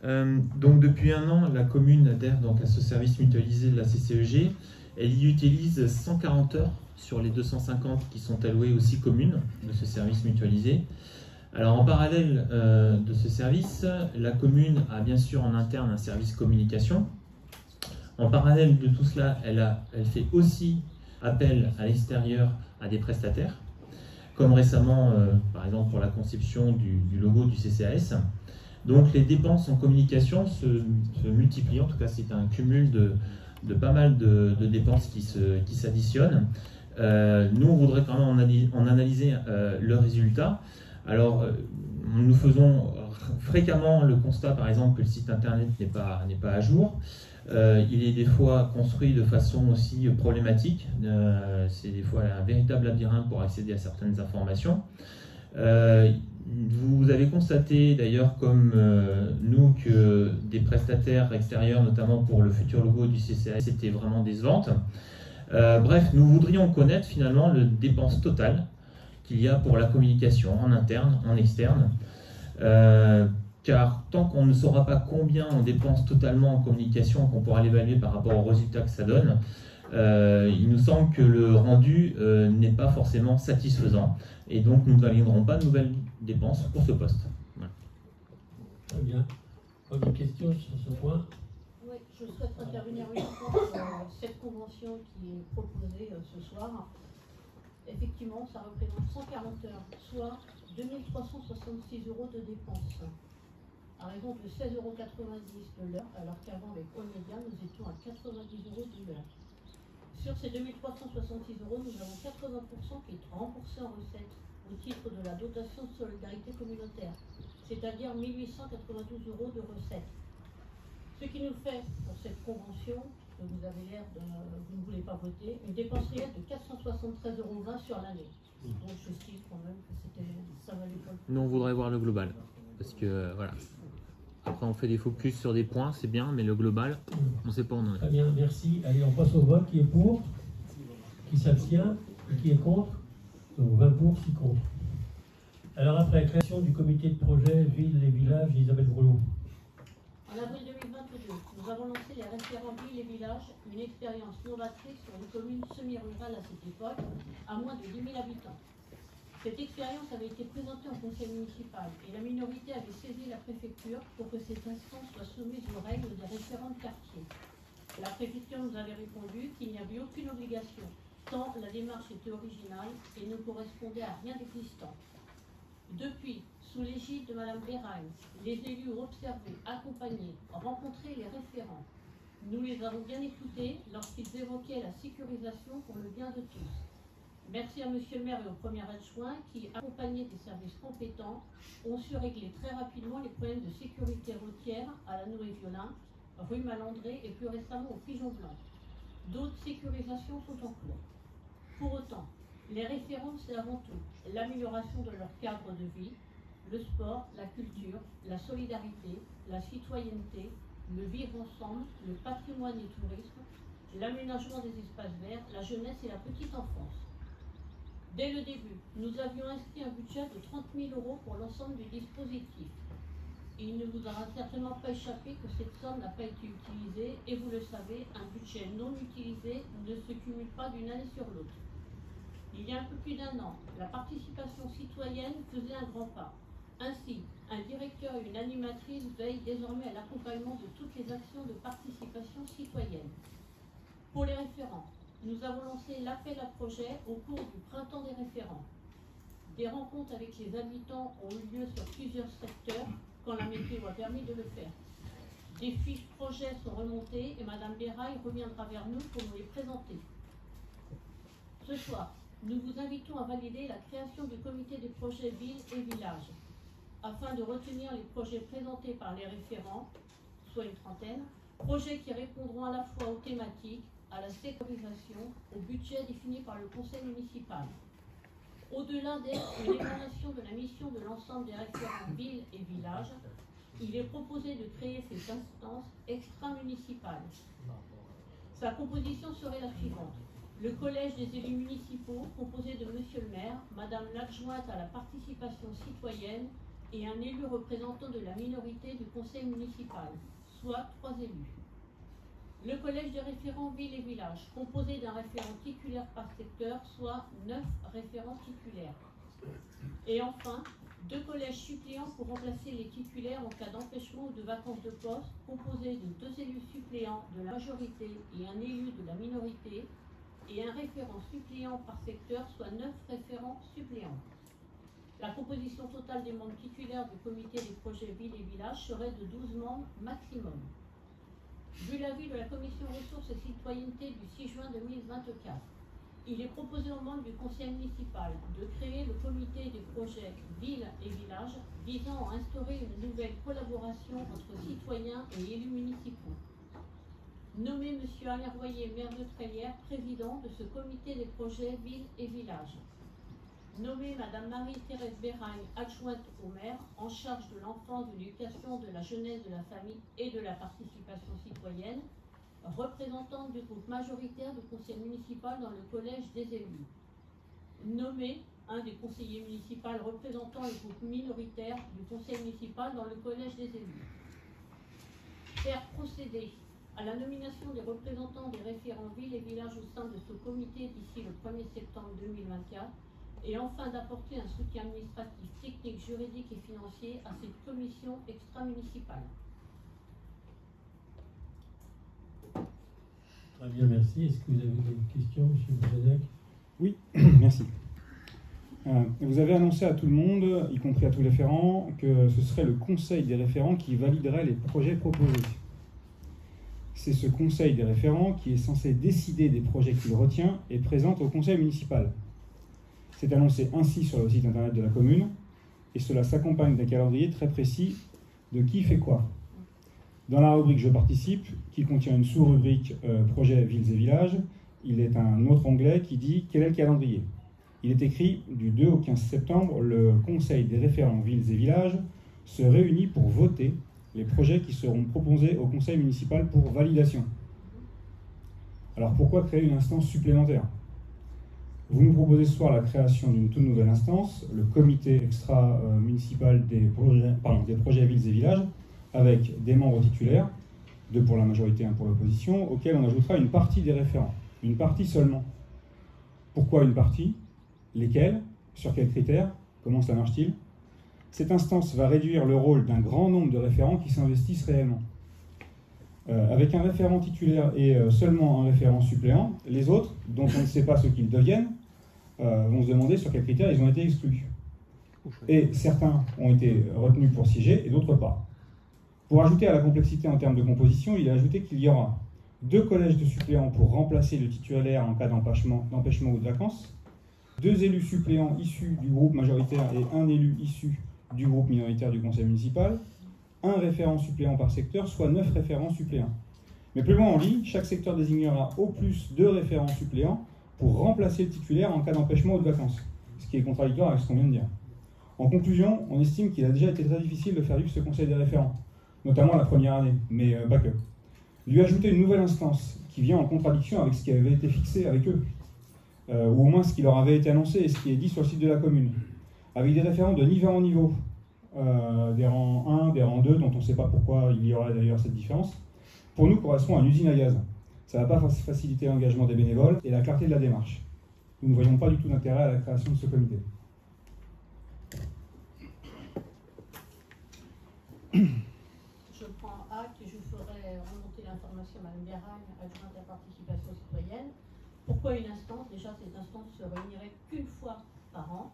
S6: Donc depuis un an, la commune adhère donc à ce service mutualisé de la CCEG. Elle y utilise 140 heures sur les 250 qui sont allouées aux 6 communes de ce service mutualisé. Alors en parallèle de ce service, la commune a bien sûr en interne un service communication. En parallèle de tout cela, elle fait aussi appel à l'extérieur à des prestataires, comme récemment, par exemple pour la conception du logo du CCAS. Donc les dépenses en communication se multiplient, en tout cas c'est un cumul de pas mal de dépenses qui s'additionnent. Nous, on voudrait quand même en analyser le résultat. Alors, nous faisons fréquemment le constat, par exemple, que le site internet n'est pas à jour. Il est des fois construit de façon aussi problématique. C'est des fois un véritable labyrinthe pour accéder à certaines informations. Vous avez constaté d'ailleurs comme nous que des prestataires extérieurs, notamment pour le futur logo du CCAS, c'était vraiment décevantes. Bref, nous voudrions connaître finalement le dépense totale qu'il y a pour la communication en interne, en externe. Car tant qu'on ne saura pas combien on dépense totalement en communication, qu'on pourra l'évaluer par rapport aux résultats que ça donne, il nous semble que le rendu n'est pas forcément satisfaisant. Et donc, nous ne validerons pas de nouvelles dépenses pour ce poste. Voilà.
S2: Très bien. Pas de questions sur ce point?
S4: Oui, je souhaite intervenir uniquement sur cette convention qui est proposée ce soir. Effectivement, ça représente 140 heures, soit 2366 € de dépenses, à raison de 16,90 € de l'heure, alors qu'avant, avec Omédia, nous étions à 90 € de l'heure. Sur ces 2366 €, nous avons 80% qui est remboursé en recettes au titre de la dotation de solidarité communautaire, c'est-à-dire 1892 € de recettes. Ce qui nous fait, pour cette convention, que vous avez l'air de vous ne voulez pas voter, une dépense réelle de 473,20 € sur l'année. Donc je stime quand même que ça valait pas le coup.
S8: Nous, on voudrait voir le global, parce que voilà. Après, on fait des focus sur des points, c'est bien, mais le global, on ne sait pas où on en est.
S2: Très bien, merci. Allez, on passe au vote. Qui est pour? Qui s'abstient? Et qui est contre? Donc 20 pour, 6 contre. Alors après, la création du comité de projet Villes et Villages, Isabelle Brelot.
S4: En avril 2022, nous avons lancé les référents villes et villages, une expérience novatrice sur une commune semi-rurale à cette époque, à moins de 10 000 habitants. Cette expérience avait été présentée en conseil municipal et la minorité avait saisi la préfecture pour que cette instance soit soumise aux règles des référents de quartier. La préfecture nous avait répondu qu'il n'y avait aucune obligation, tant la démarche était originale et ne correspondait à rien d'existant. Depuis, sous l'égide de Mme Béragne, les élus ont observé, accompagné, rencontré les référents. Nous les avons bien écoutés lorsqu'ils évoquaient la sécurisation pour le bien de tous. Merci à Monsieur le maire et au premier adjoint qui, accompagnés des services compétents, ont su régler très rapidement les problèmes de sécurité routière à la Nourry-Violin, rue Malandré et plus récemment au Pigeon Blanc. D'autres sécurisations sont en cours. Pour autant, les référents, c'est avant tout l'amélioration de leur cadre de vie, le sport, la culture, la solidarité, la citoyenneté, le vivre ensemble, le patrimoine et tourisme, l'aménagement des espaces verts, la jeunesse et la petite enfance. Dès le début, nous avions inscrit un budget de 30 000 € pour l'ensemble du dispositif. Il ne vous aura certainement pas échappé que cette somme n'a pas été utilisée et vous le savez, un budget non utilisé ne se cumule pas d'une année sur l'autre. Il y a un peu plus d'1 an, la participation citoyenne faisait un grand pas. Ainsi, un directeur et une animatrice veillent désormais à l'accompagnement de toutes les actions de participation citoyenne. Pour les référents, nous avons lancé l'appel à projet au cours du printemps des référents. Des rencontres avec les habitants ont eu lieu sur plusieurs secteurs quand la météo a permis de le faire. Des fiches projets sont remontées et Madame Béraille reviendra vers nous pour nous les présenter. Ce soir, nous vous invitons à valider la création du comité des projets villes et villages, afin de retenir les projets présentés par les référents, soit une trentaine, projets qui répondront à la fois aux thématiques, à la sécurisation, au budget défini par le conseil municipal. Au-delà de l'évaluation de la mission de l'ensemble des référents villes et villages, il est proposé de créer cette instance extra-municipale. Sa composition serait la suivante. Le collège des élus municipaux, composé de Monsieur le maire, Madame l'adjointe à la participation citoyenne et un élu représentant de la minorité du conseil municipal, soit 3 élus. Le collège des référents villes et villages, composé d'un référent titulaire par secteur, soit 9 référents titulaires. Et enfin, 2 collèges suppléants pour remplacer les titulaires en cas d'empêchement ou de vacances de poste, composés de 2 élus suppléants de la majorité et un élu de la minorité, et un référent suppléant par secteur, soit 9 référents suppléants. La composition totale des membres titulaires du comité des projets villes et villages serait de 12 membres maximum. Vu l'avis de la Commission ressources et citoyenneté du 6 juin 2024, il est proposé aux membres du conseil municipal de créer le comité des projets villes et villages visant à instaurer une nouvelle collaboration entre citoyens et élus municipaux. Nommer M. Alain Royer, maire de Trélières, président de ce comité des projets villes et villages. Nommer Mme Marie-Thérèse Béraille, adjointe au maire, en charge de l'enfance, de l'éducation, de la jeunesse, de la famille et de la participation citoyenne, représentante du groupe majoritaire du conseil municipal dans le collège des élus. Nommer un des conseillers municipaux représentant le groupe minoritaire du conseil municipal dans le collège des élus. Faire procéder à la nomination des représentants des référents villes et villages au sein de ce comité d'ici le 1er septembre 2024 et enfin d'apporter un soutien administratif, technique, juridique et financier à cette commission extra-municipale.
S2: Très bien, merci. Est-ce que vous avez des questions, M. Bouzadek?
S1: Oui, merci. Vous avez annoncé à tout le monde, y compris à tous les référents, que ce serait le conseil des référents qui validerait les projets proposés. C'est ce conseil des référents qui est censé décider des projets qu'il retient et présente au conseil municipal. C'est annoncé ainsi sur le site internet de la commune et cela s'accompagne d'un calendrier très précis de qui fait quoi. Dans la rubrique « Je participe », qui contient une sous-rubrique « Projets villes et villages », il est un autre onglet qui dit « Quel est le calendrier ?» Il est écrit « Du 2 au 15 septembre, le Conseil des référents villes et villages se réunit pour voter les projets qui seront proposés au conseil municipal pour validation. » Alors pourquoi créer une instance supplémentaire ? Vous nous proposez ce soir la création d'une toute nouvelle instance, le comité extra-municipal des projets villes et villages, avec des membres titulaires, 2 pour la majorité, 1 pour l'opposition, auquel on ajoutera une partie des référents. Une partie seulement. Pourquoi une partie? Lesquels? Sur quels critères? Comment cela marche-t-il? Cette instance va réduire le rôle d'un grand nombre de référents qui s'investissent réellement. Avec un référent titulaire et seulement un référent suppléant, les autres, dont on ne sait pas ce qu'ils deviennent, vont se demander sur quels critères ils ont été exclus. Et certains ont été retenus pour siéger et d'autres pas. Pour ajouter à la complexité en termes de composition, il est ajouté qu'il y aura 2 collèges de suppléants pour remplacer le titulaire en cas d'empêchement ou de vacances, 2 élus suppléants issus du groupe majoritaire et 1 élu issu du groupe minoritaire du conseil municipal, 1 référent suppléant par secteur, soit 9 référents suppléants. Mais plus loin on lit, chaque secteur désignera au plus 2 référents suppléants pour remplacer le titulaire en cas d'empêchement ou de vacances, ce qui est contradictoire avec ce qu'on vient de dire. En conclusion, on estime qu'il a déjà été très difficile de faire vivre ce conseil des référents, notamment la première année, mais pas que. Lui ajouter une nouvelle instance qui vient en contradiction avec ce qui avait été fixé avec eux. ou au moins ce qui leur avait été annoncé et ce qui est dit sur le site de la commune, avec des référents de niveau en niveau, des rangs 1, des rangs 2, dont on ne sait pas pourquoi il y aurait d'ailleurs cette différence, pour nous correspond à une usine à gaz. Ça ne va pas faciliter l'engagement des bénévoles et la clarté de la démarche. Nous ne voyons pas du tout d'intérêt à la création de ce comité.
S4: Je prends acte et je ferai remonter l'information à Mme Beragne, adjointe à la participation citoyenne. Pourquoi une instance? Déjà, cette instance se réunirait qu'une fois par an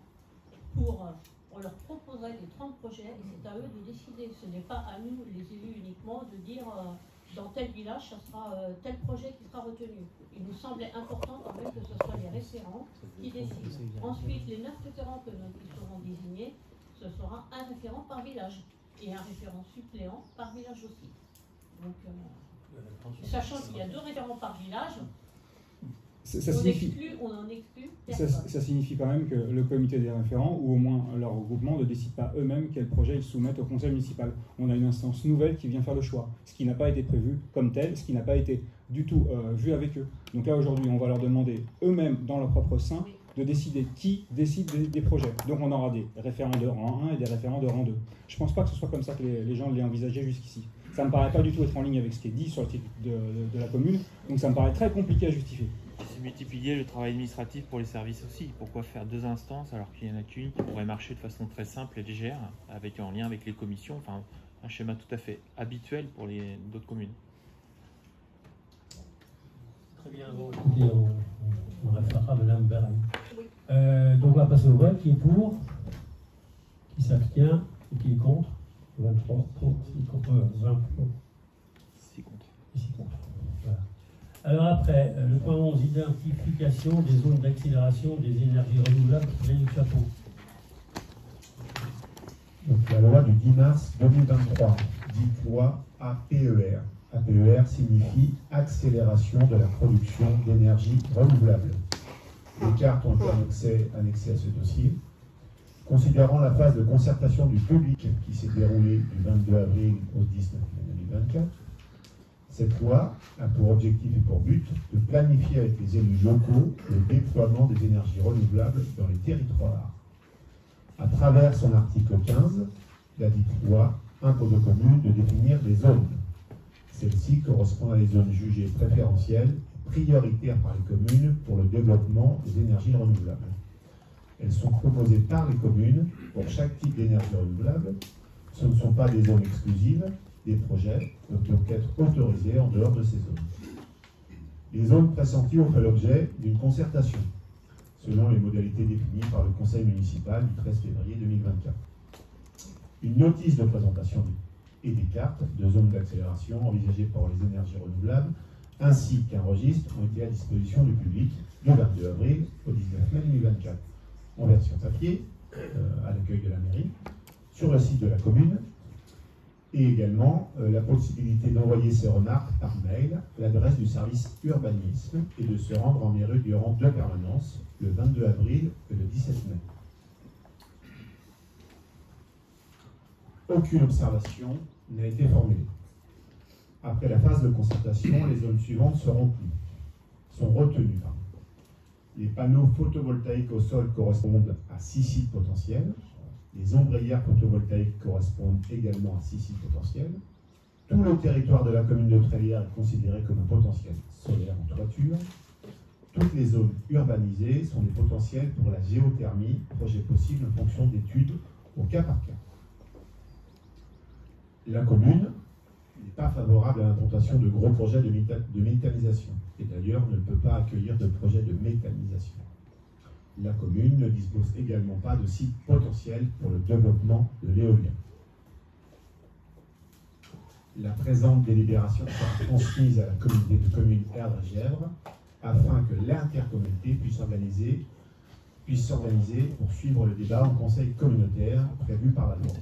S4: pour... on leur proposerait les 30 projets et c'est à eux de décider. Ce n'est pas à nous, les élus, uniquement de dire dans tel village, ça sera tel projet qui sera retenu. Il nous semblait important quand même que ce soit les référents qui décident. Ensuite, les 9 référents qui seront désignés, ce sera un référent par village et un référent suppléant par village aussi. Donc, sachant qu'il y a 2 référents par village, on en exclut personne.
S1: Ça signifie quand même que le comité des référents, ou au moins leur regroupement, ne décide pas eux-mêmes quel projet ils soumettent au conseil municipal. On a une instance nouvelle qui vient faire le choix, ce qui n'a pas été prévu comme tel, ce qui n'a pas été du tout vu avec eux. Donc là, aujourd'hui, on va leur demander eux-mêmes, dans leur propre sein, de décider qui décide des projets. Donc on aura des référents de rang 1 et des référents de rang 2. Je ne pense pas que ce soit comme ça que les gens l'aient envisagé jusqu'ici. Ça ne me paraît pas du tout être en ligne avec ce qui est dit sur le titre de la commune, donc ça me paraît très compliqué à justifier.
S8: C'est multiplier le travail administratif pour les services aussi. Pourquoi faire 2 instances alors qu'il n'y en a qu'une qui pourrait marcher de façon très simple et légère, en lien avec les commissions, enfin un schéma tout à fait habituel pour d'autres communes.
S2: Très bien, bon, écoutez, on référera à Mme Beragne. Donc on va passer au vote. Qui est pour? Qui s'abstient? Et qui est contre? 23 pour, 6 contre, 20 pour.
S8: 6 contre.
S2: 6 contre. Voilà. Alors après, le point 11, identification des zones d'accélération des énergies renouvelables près du chapeau.
S10: Donc la loi du 10 mars 2023, dite loi APER. APER signifie accélération de la production d'énergie renouvelable. Les cartes ont été annexées à ce dossier. Considérant la phase de concertation du public qui s'est déroulée du 22 avril au 19 mai 2024, cette loi a pour objectif et pour but de planifier avec les élus locaux le déploiement des énergies renouvelables dans les territoires. À travers son article 15, la dite loi impose aux communes de définir des zones. Celles-ci correspondent à des zones jugées préférentielles et prioritaires par les communes pour le développement des énergies renouvelables. Elles sont proposées par les communes pour chaque type d'énergie renouvelable. Ce ne sont pas des zones exclusives. Des projets peuvent donc être autorisés en dehors de ces zones. Les zones pressenties ont fait l'objet d'une concertation, selon les modalités définies par le conseil municipal du 13 février 2024. Une notice de présentation et des cartes de zones d'accélération envisagées pour les énergies renouvelables, ainsi qu'un registre ont été à disposition du public du 22 avril au 19 mai 2024, en version papier, à l'accueil de la mairie, sur le site de la commune, et également la possibilité d'envoyer ses remarques par mail à l'adresse du service urbanisme et de se rendre en mairie durant 2 permanences, le 22 avril et le 17 mai. Aucune observation n'a été formulée. Après la phase de concertation, les zones suivantes sont retenues. Les panneaux photovoltaïques au sol correspondent à 6 sites potentiels. Les ombrières photovoltaïques correspondent également à 6 sites potentiels. Tout le territoire de la commune de Trélières est considéré comme un potentiel solaire en toiture. Toutes les zones urbanisées sont des potentiels pour la géothermie, projet possible en fonction d'études au cas par cas. La commune n'est pas favorable à l'implantation de gros projets de méthanisation, et d'ailleurs ne peut pas accueillir de projets de méthanisation. La commune ne dispose également pas de sites potentiels pour le développement de l'éolien. La présente délibération sera transmise à la communauté de communes Erdre-Gèvres afin que l'intercommunauté puisse s'organiser pour suivre le débat en conseil communautaire prévu par la loi.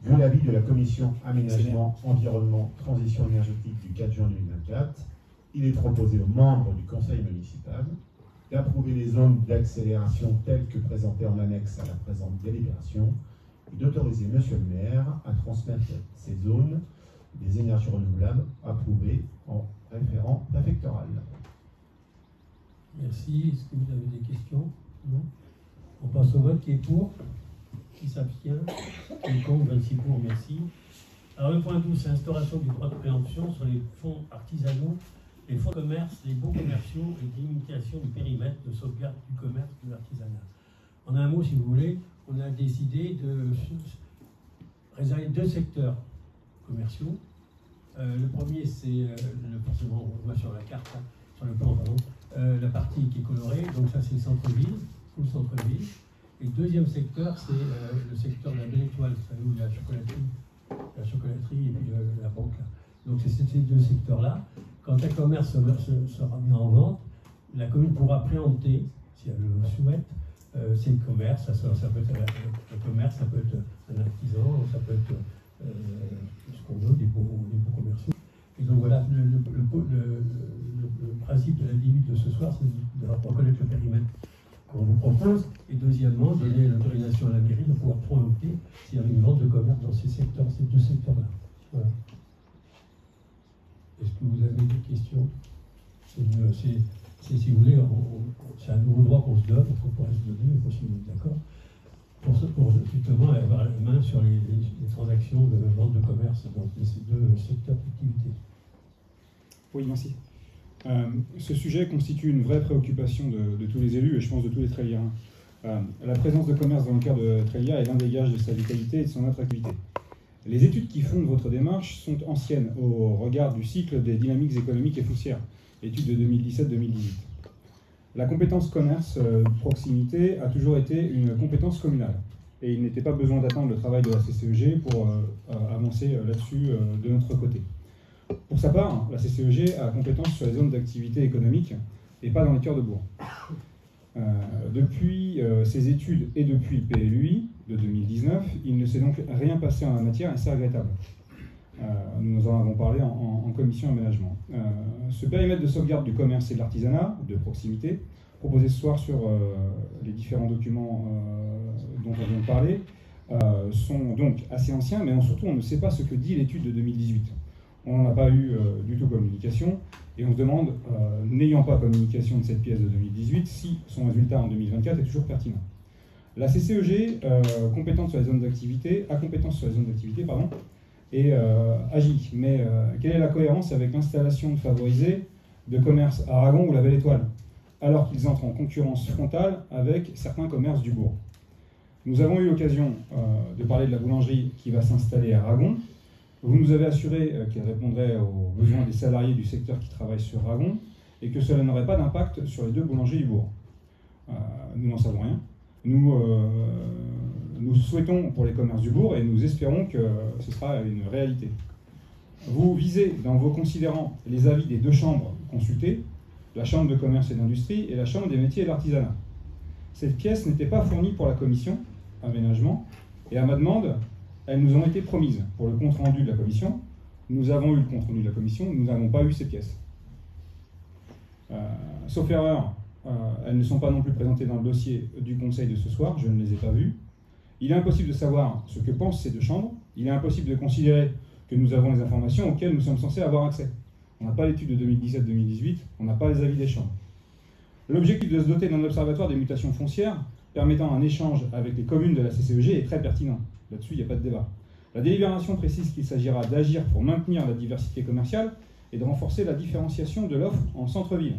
S10: Vu l'avis de la commission Aménagement, Environnement, Transition énergétique du 4 juin 2024, il est proposé aux membres du conseil municipal d'approuver les zones d'accélération telles que présentées en annexe à la présente délibération et d'autoriser monsieur le maire à transmettre ces zones des énergies renouvelables approuvées en référent préfectoral.
S2: Merci. Est-ce que vous avez des questions? Non. On passe au vote. Qui est pour? Qui s'abstient? Qui est contre? 26 pour, merci. Alors le point 12, c'est l'instauration du droit de préemption sur les fonds artisanaux, les fonds de commerce, les baux commerciaux et limitation du périmètre de sauvegarde du commerce de l'artisanat. En un mot, si vous voulez, on a décidé de réserver 2 secteurs commerciaux. Le premier, c'est forcément, on voit sur la carte, hein, sur le plan, pardon, la partie qui est colorée, donc ça c'est le centre-ville, tout le centre-ville. Et le deuxième secteur, c'est le secteur de la Belle Étoile, vous savez, où il y a la chocolaterie et puis la banque. Là. Donc c'est ces 2 secteurs-là. Quand un commerce sera mis en vente, la commune pourra préempter, si elle le souhaite, ces commerces. Ça peut être un commerce, ça peut être un artisan, ça peut être ce qu'on veut, des beaux commerciaux. Et donc voilà, le principe de la limite de ce soir, c'est de reconnaître le périmètre qu'on vous propose, et deuxièmement, donner l'autorisation à la mairie de pouvoir préempter s'il y avait une vente de commerce dans ces 2 secteurs-là. Voilà. Est-ce que vous avez des questions? Si vous voulez, c'est un nouveau droit qu'on se donne, qu'on pourrait se donner, mais si vous êtes d'accord, pour justement avoir la main sur les transactions de vente de commerce dans ces 2 secteurs d'activité.
S1: Oui, merci. Ce sujet constitue une vraie préoccupation de tous les élus et je pense de tous les Tréliens. La présence de commerce dans le cœur de Trélia est l'un des gages de sa vitalité et de son attractivité. Les études qui fondent votre démarche sont anciennes au regard du cycle des dynamiques économiques et foncières, études de 2017-2018. La compétence commerce proximité a toujours été une compétence communale et il n'était pas besoin d'attendre le travail de la CCEG pour avancer là-dessus de notre côté. Pour sa part, la CCEG a compétence sur les zones d'activité économique et pas dans les cœurs de bourg. Depuis ces études et depuis le PLUI de 2019, il ne s'est donc rien passé en la matière et c'est regrettable. Nous en avons parlé en commission aménagement. Ce périmètre de sauvegarde du commerce et de l'artisanat, de proximité, proposé ce soir sur les différents documents dont on vient de parler, sont donc assez anciens, mais surtout on ne sait pas ce que dit l'étude de 2018. On n'en a pas eu du tout communication, et on se demande, n'ayant pas communication de cette pièce de 2018, si son résultat en 2024 est toujours pertinent. La CCEG, compétente sur les zones d'activité, a compétence sur les zones d'activité, pardon, et agit. Mais quelle est la cohérence avec l'installation favorisée de commerces à Aragon ou la Belle Étoile, alors qu'ils entrent en concurrence frontale avec certains commerces du bourg? Nous avons eu l'occasion de parler de la boulangerie qui va s'installer à Aragon. Vous nous avez assuré qu'elle répondrait aux besoins des salariés du secteur qui travaillent sur Aragon et que cela n'aurait pas d'impact sur les 2 boulangeries du bourg. Nous n'en savons rien. Nous souhaitons pour les commerces du bourg et nous espérons que ce sera une réalité. Vous visez dans vos considérants les avis des 2 chambres consultées, la Chambre de commerce et d'industrie et la Chambre des métiers et de l'artisanat. Cette pièce n'était pas fournie pour la commission aménagement et à ma demande, elles nous ont été promises pour le compte-rendu de la commission. Nous avons eu le compte-rendu de la commission, nous n'avons pas eu ces pièces. Sauf erreur, elles ne sont pas non plus présentées dans le dossier du conseil de ce soir, je ne les ai pas vues. Il est impossible de savoir ce que pensent ces 2 chambres, il est impossible de considérer que nous avons les informations auxquelles nous sommes censés avoir accès. On n'a pas l'étude de 2017-2018, on n'a pas les avis des chambres. L'objectif de se doter d'un observatoire des mutations foncières permettant un échange avec les communes de la CCEG est très pertinent. Là-dessus, il n'y a pas de débat. La délibération précise qu'il s'agira d'agir pour maintenir la diversité commerciale et de renforcer la différenciation de l'offre en centre-ville.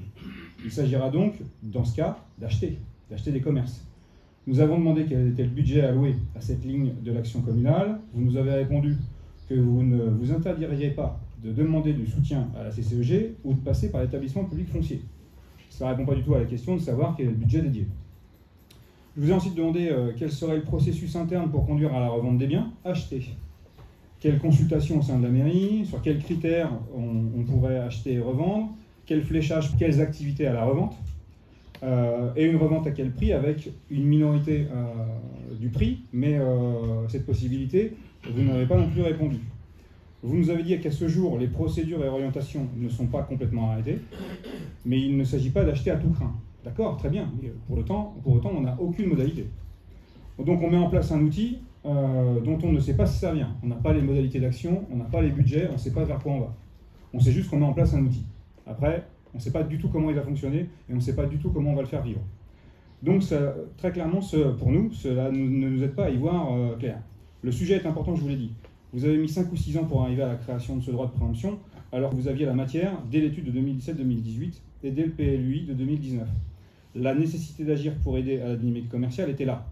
S1: Il s'agira donc, dans ce cas, d'acheter des commerces. Nous avons demandé quel était le budget alloué à cette ligne de l'action communale. Vous nous avez répondu que vous ne vous interdiriez pas de demander du soutien à la CCEG ou de passer par l'établissement public foncier. Ça ne répond pas du tout à la question de savoir quel est le budget dédié. Je vous ai ensuite demandé quel serait le processus interne pour conduire à la revente des biens achetés. Quelle consultation au sein de la mairie, sur quels critères on pourrait acheter et revendre, quel fléchage, quelles activités à la revente, et une revente à quel prix avec une minorité du prix, mais cette possibilité, vous n'avez pas non plus répondu. Vous nous avez dit qu'à ce jour, les procédures et orientations ne sont pas complètement arrêtées, mais il ne s'agit pas d'acheter à tout crin. D'accord, très bien, mais pour autant, on n'a aucune modalité. Donc on met en place un outil dont on ne sait pas se servir. On n'a pas les modalités d'action, on n'a pas les budgets, on ne sait pas vers quoi on va. On sait juste qu'on met en place un outil. Après, On ne sait pas du tout comment il va fonctionner et on ne sait pas du tout comment on va le faire vivre. Donc ça, très clairement, pour nous, cela ne nous aide pas à y voir clair. Le sujet est important, je vous l'ai dit. Vous avez mis 5 ou 6 ans pour arriver à la création de ce droit de préemption, alors que vous aviez la matière dès l'étude de 2017-2018 et dès le PLUI de 2019. La nécessité d'agir pour aider à la dynamique commerciale était là.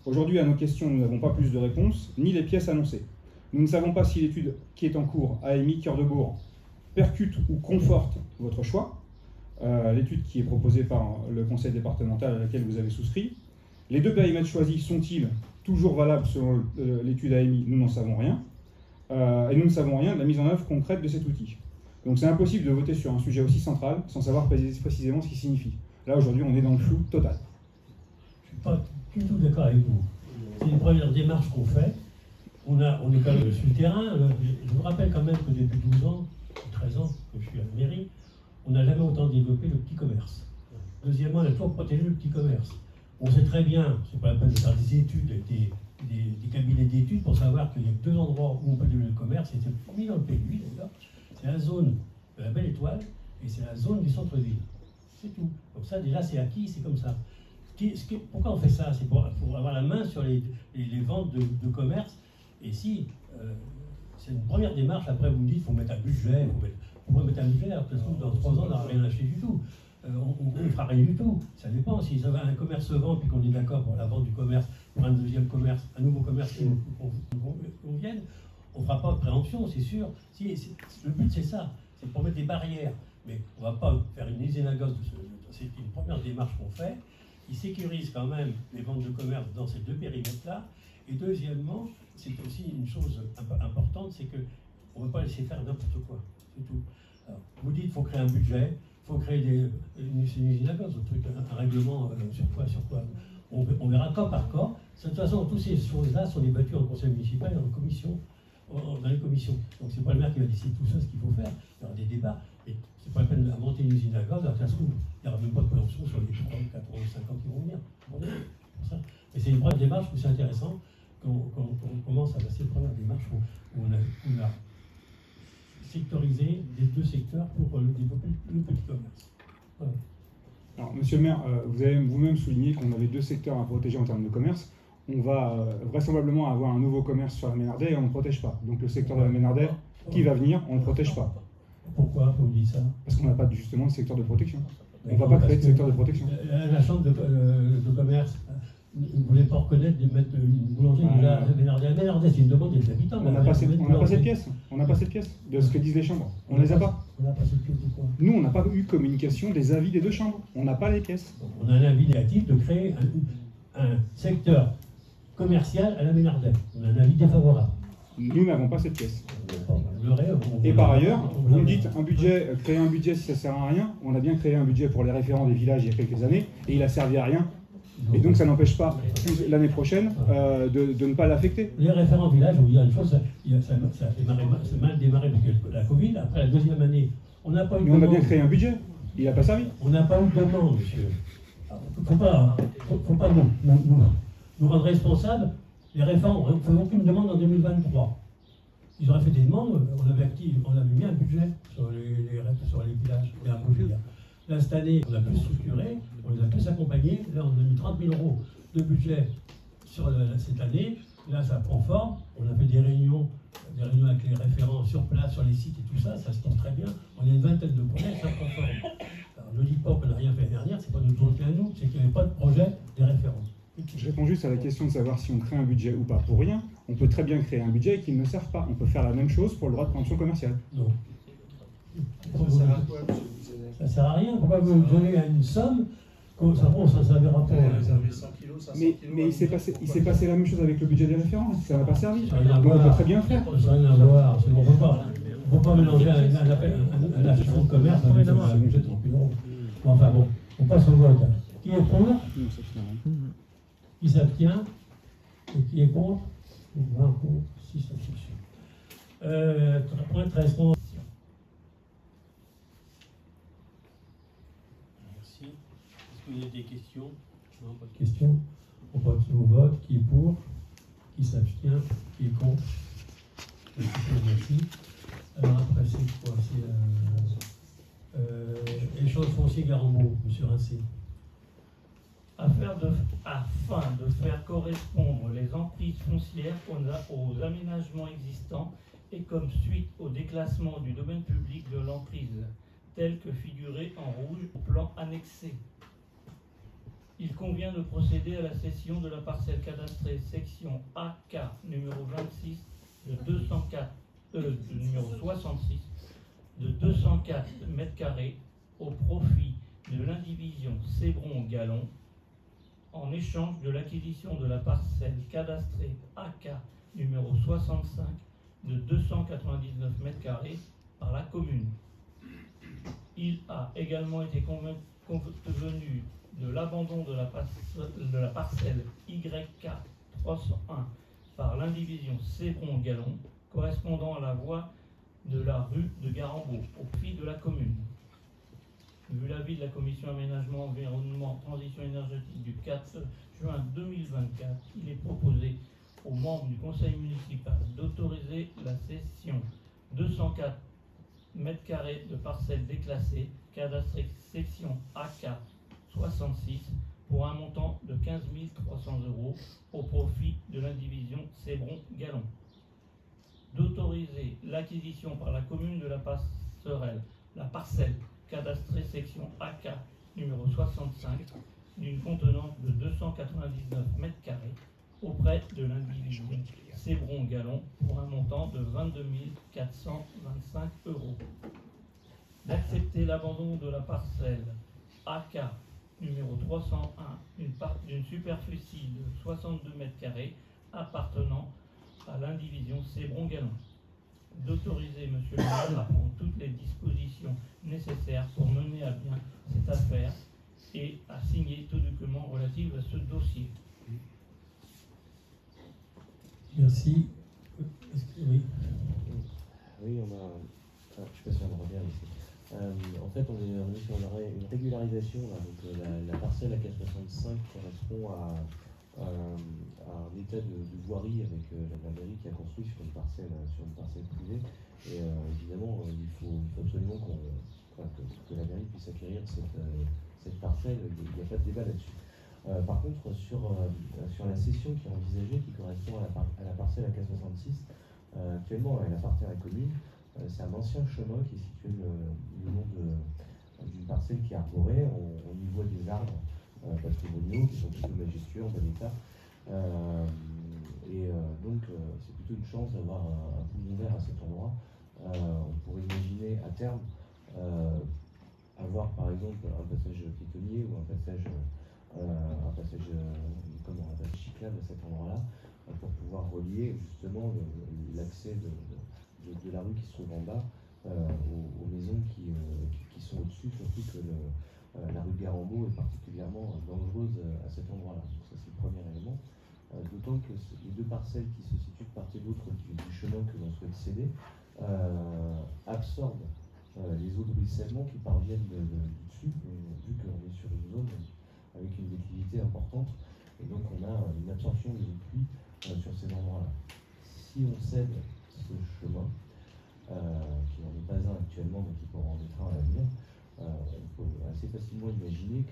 S1: Aujourd'hui, à nos questions, nous n'avons pas plus de réponses, ni les pièces annoncées. Nous ne savons pas si l'étude qui est en cours, AMI Cœur de Bourg, percute ou conforte votre choix. L'étude qui est proposée par le conseil départemental à laquelle vous avez souscrit. Les 2 périmètres choisis sont-ils toujours valables selon l'étude AMI? Nous n'en savons rien. Et nous ne savons rien de la mise en œuvre concrète de cet outil. Donc c'est impossible de voter sur un sujet aussi central sans savoir précisément ce qu'il signifie. Là, aujourd'hui, on est dans le flou total.
S2: Je ne suis pas du tout d'accord avec vous. C'est une première démarche qu'on fait. On est quand même sur le terrain. Je vous rappelle quand même que depuis 12 ans, 13 ans que je suis à la mairie, on n'a jamais autant développé le petit commerce. Deuxièmement, on a toujours protégé le petit commerce. On sait très bien, c'est pas la peine de faire des études, des cabinets d'études pour savoir qu'il y a 2 endroits où on peut développer le commerce, et c'est le premier dans le pays, d'ailleurs. C'est la zone de la Belle Étoile et c'est la zone du centre-ville. C'est tout. Donc ça, déjà, c'est acquis, c'est comme ça. Pourquoi on fait ça? C'est pour avoir la main sur les ventes de commerce. Et si c'est une première démarche, après vous me dites qu'il faut mettre un budget, pourquoi mettre un budget alors que dans 3 ans on n'a rien acheté du tout, on ne fera rien du tout, ça dépend. Si un commerce se vend puis qu'on est d'accord pour la vente du commerce, pour un deuxième commerce, un nouveau commerce qui qu'on vienne, on ne fera pas de préemption, c'est sûr. Le but c'est ça, c'est pour mettre des barrières, mais on ne va pas faire une usine à gaz, c'est une première démarche qu'on fait, qui sécurise quand même les ventes de commerce dans ces 2 périmètres-là. Et deuxièmement, c'est aussi une chose importante, c'est qu'on ne veut pas laisser faire n'importe quoi, c'est tout. Alors, vous dites qu'il faut créer un budget, il faut créer une usine à gaz, un règlement sur quoi on verra cas par cas. De toute façon, toutes ces choses-là sont débattues en conseil municipal et en commission, dans les commissions. Donc c'est pas le maire qui va décider tout ça, ce qu'il faut faire. Il y aura des débats, et c'est pas la peine d'inventer une usine à gaz, alors ça se trouve, il n'y aura même pas de préemption sur les 30, 40, 50 qui vont venir. Pour ça. Mais c'est une première démarche où c'est intéressant qu'on commence à passer la première démarche où on a sectorisé les 2 secteurs pour développer le petit commerce. Voilà.
S1: Alors, monsieur le maire, vous avez vous-même souligné qu'on avait 2 secteurs à protéger en termes de commerce. On va vraisemblablement avoir un nouveau commerce sur la Ménardet et on ne le protège pas. Donc le secteur de la Ménardet, qui va venir, on ne le protège pas.
S2: Pourquoi vous dites ça?
S1: Parce qu'on n'a pas justement de secteur de protection. On ne va pas créer de secteur de protection.
S2: La chambre de commerce, vous ne voulez pas reconnaître de mettre une boulangerie de la Ménardet. La Ménardet, c'est une demande des habitants.
S1: On n'a pas cette pièce. On n'a pas cette pièce de ce que disent les chambres. On ne les a pas.
S2: On n'a pas cette pièce de quoi?
S1: Nous, on n'a pas eu communication des avis des 2 chambres. On n'a pas les pièces.
S2: On a un avis négatif de créer un secteur commercial à la Ménardet. On a un avis défavorable.
S1: Nous n'avons pas cette pièce.
S2: Et
S1: par ailleurs, vous me dites créer un budget si ça ne sert à rien. On a bien créé un budget pour les référents des villages il y a quelques années et il a servi à rien. Et donc ça n'empêche pas l'année prochaine de ne pas l'affecter.
S2: Les référents villages, on vous dire une chose, ça a mal démarré avec la Covid. Après la 2e année, on n'a pas eu de demande.
S1: On a bien créé un budget, il n'a pas servi.
S2: On n'a pas eu de demande, monsieur. Il ne faut pas nous rendre responsables. Les référents ne font aucune demande en 2023. Ils auraient fait des demandes, on avait mis un budget sur les villages. Et un budget. Là, cette année, on a plus structuré, on les a plus accompagnés. Là, on a mis 30 000 € de budget sur cette année. Là, ça prend forme. On a fait des réunions avec les référents sur place, sur les sites et tout ça. Ça se passe très bien. On a une vingtaine de projets, ça prend forme. Alors, ne dites pas qu'on n'a rien fait l'année dernière, c'est pas notre volonté à nous, c'est qu'il n'y avait pas de projet des référents.
S1: Je réponds juste à la question de savoir si on crée un budget ou pas pour rien. On peut très bien créer un budget et qu'il ne serve pas. On peut faire la même chose pour le droit de préemption commerciale.
S2: Non.
S3: Ça sert à quoi, monsieur?
S2: Ça sert à rien. Pourquoi vous donnez à une somme qu'on ne servira pas?
S1: Mais il s'est passé la même chose avec le budget des référents. Ça n'a pas servi. Donc on peut très bien le faire.
S2: Ça n'a rien à voir. On ne peut pas mélanger un affichement de commerce avec un budget de 30 000 €. Enfin bon, on passe au vote. Qui est pour? Qui s'abstient? Et qui est contre? 20 contre, 6 abstentions. Point 13. Merci. Est-ce qu'il y a des questions? Non, pas de questions. On passe au vote. Qui est pour? Qui s'abstient? Qui est contre? Merci. Alors après, c'est quoi? Échange foncier Garambeau, M. Rincé.
S11: Afin de faire correspondre les emprises foncières aux aménagements existants et comme suite au déclassement du domaine public de l'emprise, tel que figuré en rouge au plan annexé. Il convient de procéder à la cession de la parcelle cadastrée section AK numéro 26 de numéro 66 de 204 m² au profit de l'indivision Cébron-Gallon en échange de l'acquisition de la parcelle cadastrée AK numéro 65 de 299 m² par la commune. Il a également été convenu de l'abandon de la parcelle YK 301 par l'indivision Cébron-Gallon correspondant à la voie de la rue de Garambeau au profit de la commune. Vu l'avis de la Commission Aménagement, Environnement, Transition énergétique du 4 juin 2024, il est proposé aux membres du Conseil municipal d'autoriser la cession 204 m² de parcelles déclassées, cadastrées section AK 66, pour un montant de 15 300 € au profit de l'indivision Cébron-Gallon. D'autoriser l'acquisition par la commune de la parcelle cadastrée section AK numéro 65 d'une contenance de 299 m² auprès de l'indivision Cébron-Gallon pour un montant de 22 425 €. D'accepter l'abandon de la parcelle AK numéro 301 d'une superficie de 62 m² appartenant à l'indivision Cébron-Gallon. D'autoriser M. le maire à prendre toutes les dispositions nécessaires pour mener à bien cette affaire et à signer tout document relatif à ce dossier.
S2: Merci. Oui.
S12: Oui, on a. Je ne sais pas si on me revient ici. En fait, on est sur une régularisation. Là. Donc, la parcelle AK65 correspond à un état de voirie avec la mairie qui a construit sur une parcelle privée. Et évidemment, il faut absolument que la mairie puisse acquérir cette parcelle. Il n'y a pas de débat là-dessus. Par contre, sur la cession qui est envisagée, qui correspond à la parcelle AK66, actuellement elle appartient à la commune. C'est un ancien chemin qui est situé le long d'une parcelle qui est arborée. On y voit des arbres patrimoniaux qui sont plutôt majestueux, en bon état. Donc c'est plutôt une chance d'avoir un poumon vert à cet endroit. On pourrait imaginer à terme avoir par exemple un passage piétonnier ou un passage cyclable à cet endroit-là pour pouvoir relier justement l'accès de la rue qui se trouve en bas aux maisons qui sont au-dessus, surtout que la rue de Garambeau est particulièrement dangereuse à cet endroit-là. Donc ça c'est le premier élément. D'autant que les deux parcelles qui se situent de part et d'autre du chemin que l'on souhaite céder absorbent les eaux de ruissellement qui parviennent du dessus, vu qu'on est sur une zone avec une déclivité importante, et donc on a une absorption des eaux de pluie sur ces endroits-là. Si on cède ce chemin, qui n'en est pas un actuellement, mais qui pourra en être un à l'avenir, on peut assez facilement imaginer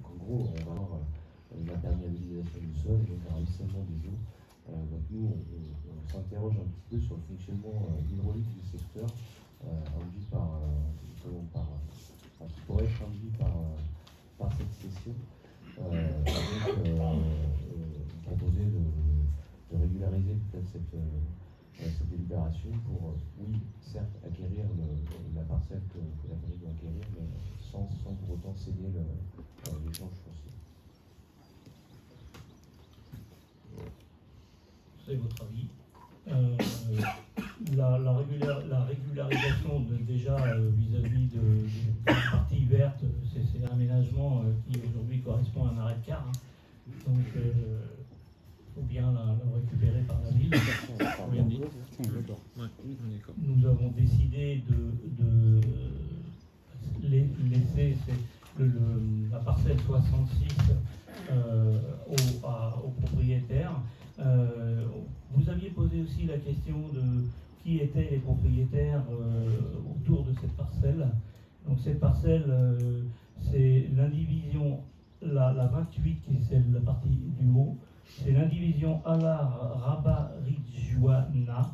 S12: qu'en gros, on va avoir une imperméabilisation du sol et donc un ruissellement des eaux. Donc nous, on s'interroge un petit peu sur le fonctionnement hydraulique du secteur, induit qui pourrait être induit par cette cession. Proposer de régulariser peut-être cette délibération pour, oui, certes, acquérir la parcelle que la mairie doit acquérir, mais sans pour autant céder l'échange foncier.
S11: C'est votre avis. La régularisation déjà vis-à-vis de la partie verte, c'est l'aménagement qui aujourd'hui correspond à un arrêt de car. Donc il faut bien la récupérer par la ville. Nous avons décidé de laisser la parcelle 66 au propriétaire. Vous aviez posé aussi la question de qui étaient les propriétaires autour de cette parcelle. Donc cette parcelle, c'est l'indivision, la 28 qui est celle, la partie du haut, c'est l'indivision Alar-Rabaridjuana,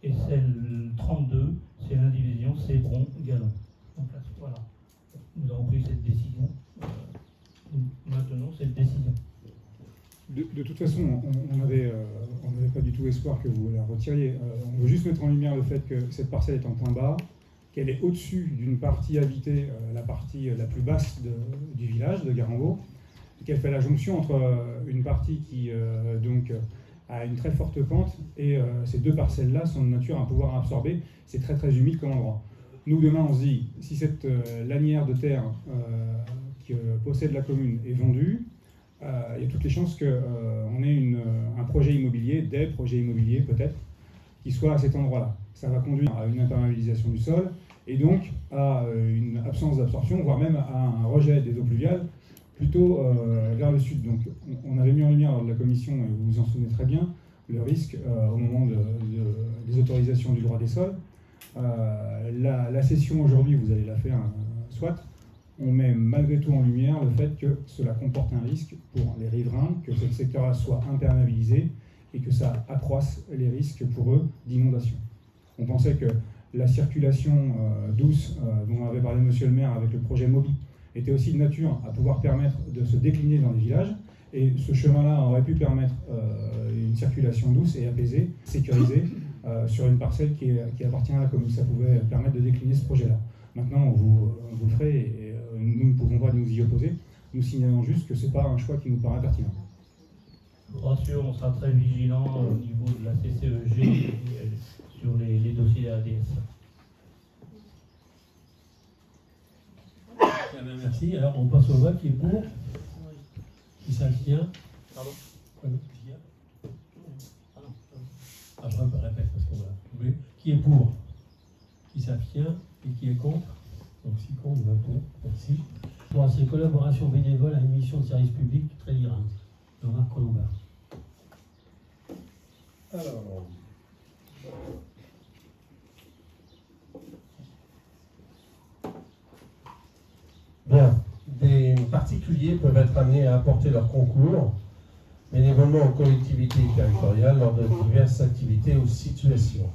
S11: et celle 32, c'est l'indivision Cébron-Gallon. Donc là, voilà, nous avons pris cette décision. Maintenant, cette décision.
S1: De toute façon, on n'avait pas du tout espoir que vous la retiriez. On veut juste mettre en lumière le fait que cette parcelle est en point bas, qu'elle est au-dessus d'une partie habitée, la partie la plus basse du village de Garambeau, qu'elle fait la jonction entre une partie qui donc a une très forte pente, et ces deux parcelles-là sont de nature à pouvoir absorber. C'est très très humide comme endroit. Nous, demain, on se dit, si cette lanière de terre que possède la commune est vendue, il y a toutes les chances qu'on ait un projet immobilier, des projets immobiliers peut-être, qui soient à cet endroit-là. Ça va conduire à une imperméabilisation du sol, et donc à une absence d'absorption, voire même à un rejet des eaux pluviales plutôt vers le sud. Donc on avait mis en lumière lors de la commission, et vous vous en souvenez très bien, le risque au moment des autorisations du droit des sols. La cession aujourd'hui, vous allez la faire, soit. On met malgré tout en lumière le fait que cela comporte un risque pour les riverains, que ce secteur-là soit imperméabilisé et que ça accroisse les risques pour eux d'inondation. On pensait que la circulation douce dont avait parlé Monsieur le maire avec le projet Mobi était aussi de nature à pouvoir permettre de se décliner dans les villages, et ce chemin-là aurait pu permettre une circulation douce et apaisée, sécurisée, sur une parcelle qui appartient à la commune. Ça pouvait permettre de décliner ce projet-là. Maintenant, vous le ferez, et nous ne pouvons pas nous y opposer. Nous signalons juste que ce n'est pas un choix qui nous paraît pertinent.
S11: Je vous rassure, on sera très vigilant au niveau de la CCEG et sur les dossiers ADS.
S2: Merci. Alors on passe au vote. Qui est pour? Qui s'abstient?
S11: Pardon?
S2: Après, on répète parce qu'on va oublier. Qui est pour? Qui s'abstient? Et qui est contre? Donc 6 contre, 20 pour. Merci. Pour ces collaborations bénévoles à une mission de service public très grande. Jean-Marc Colombard.
S5: Alors, bien, des particuliers peuvent être amenés à apporter leur concours bénévolement aux collectivités territoriales lors de diverses activités ou situations.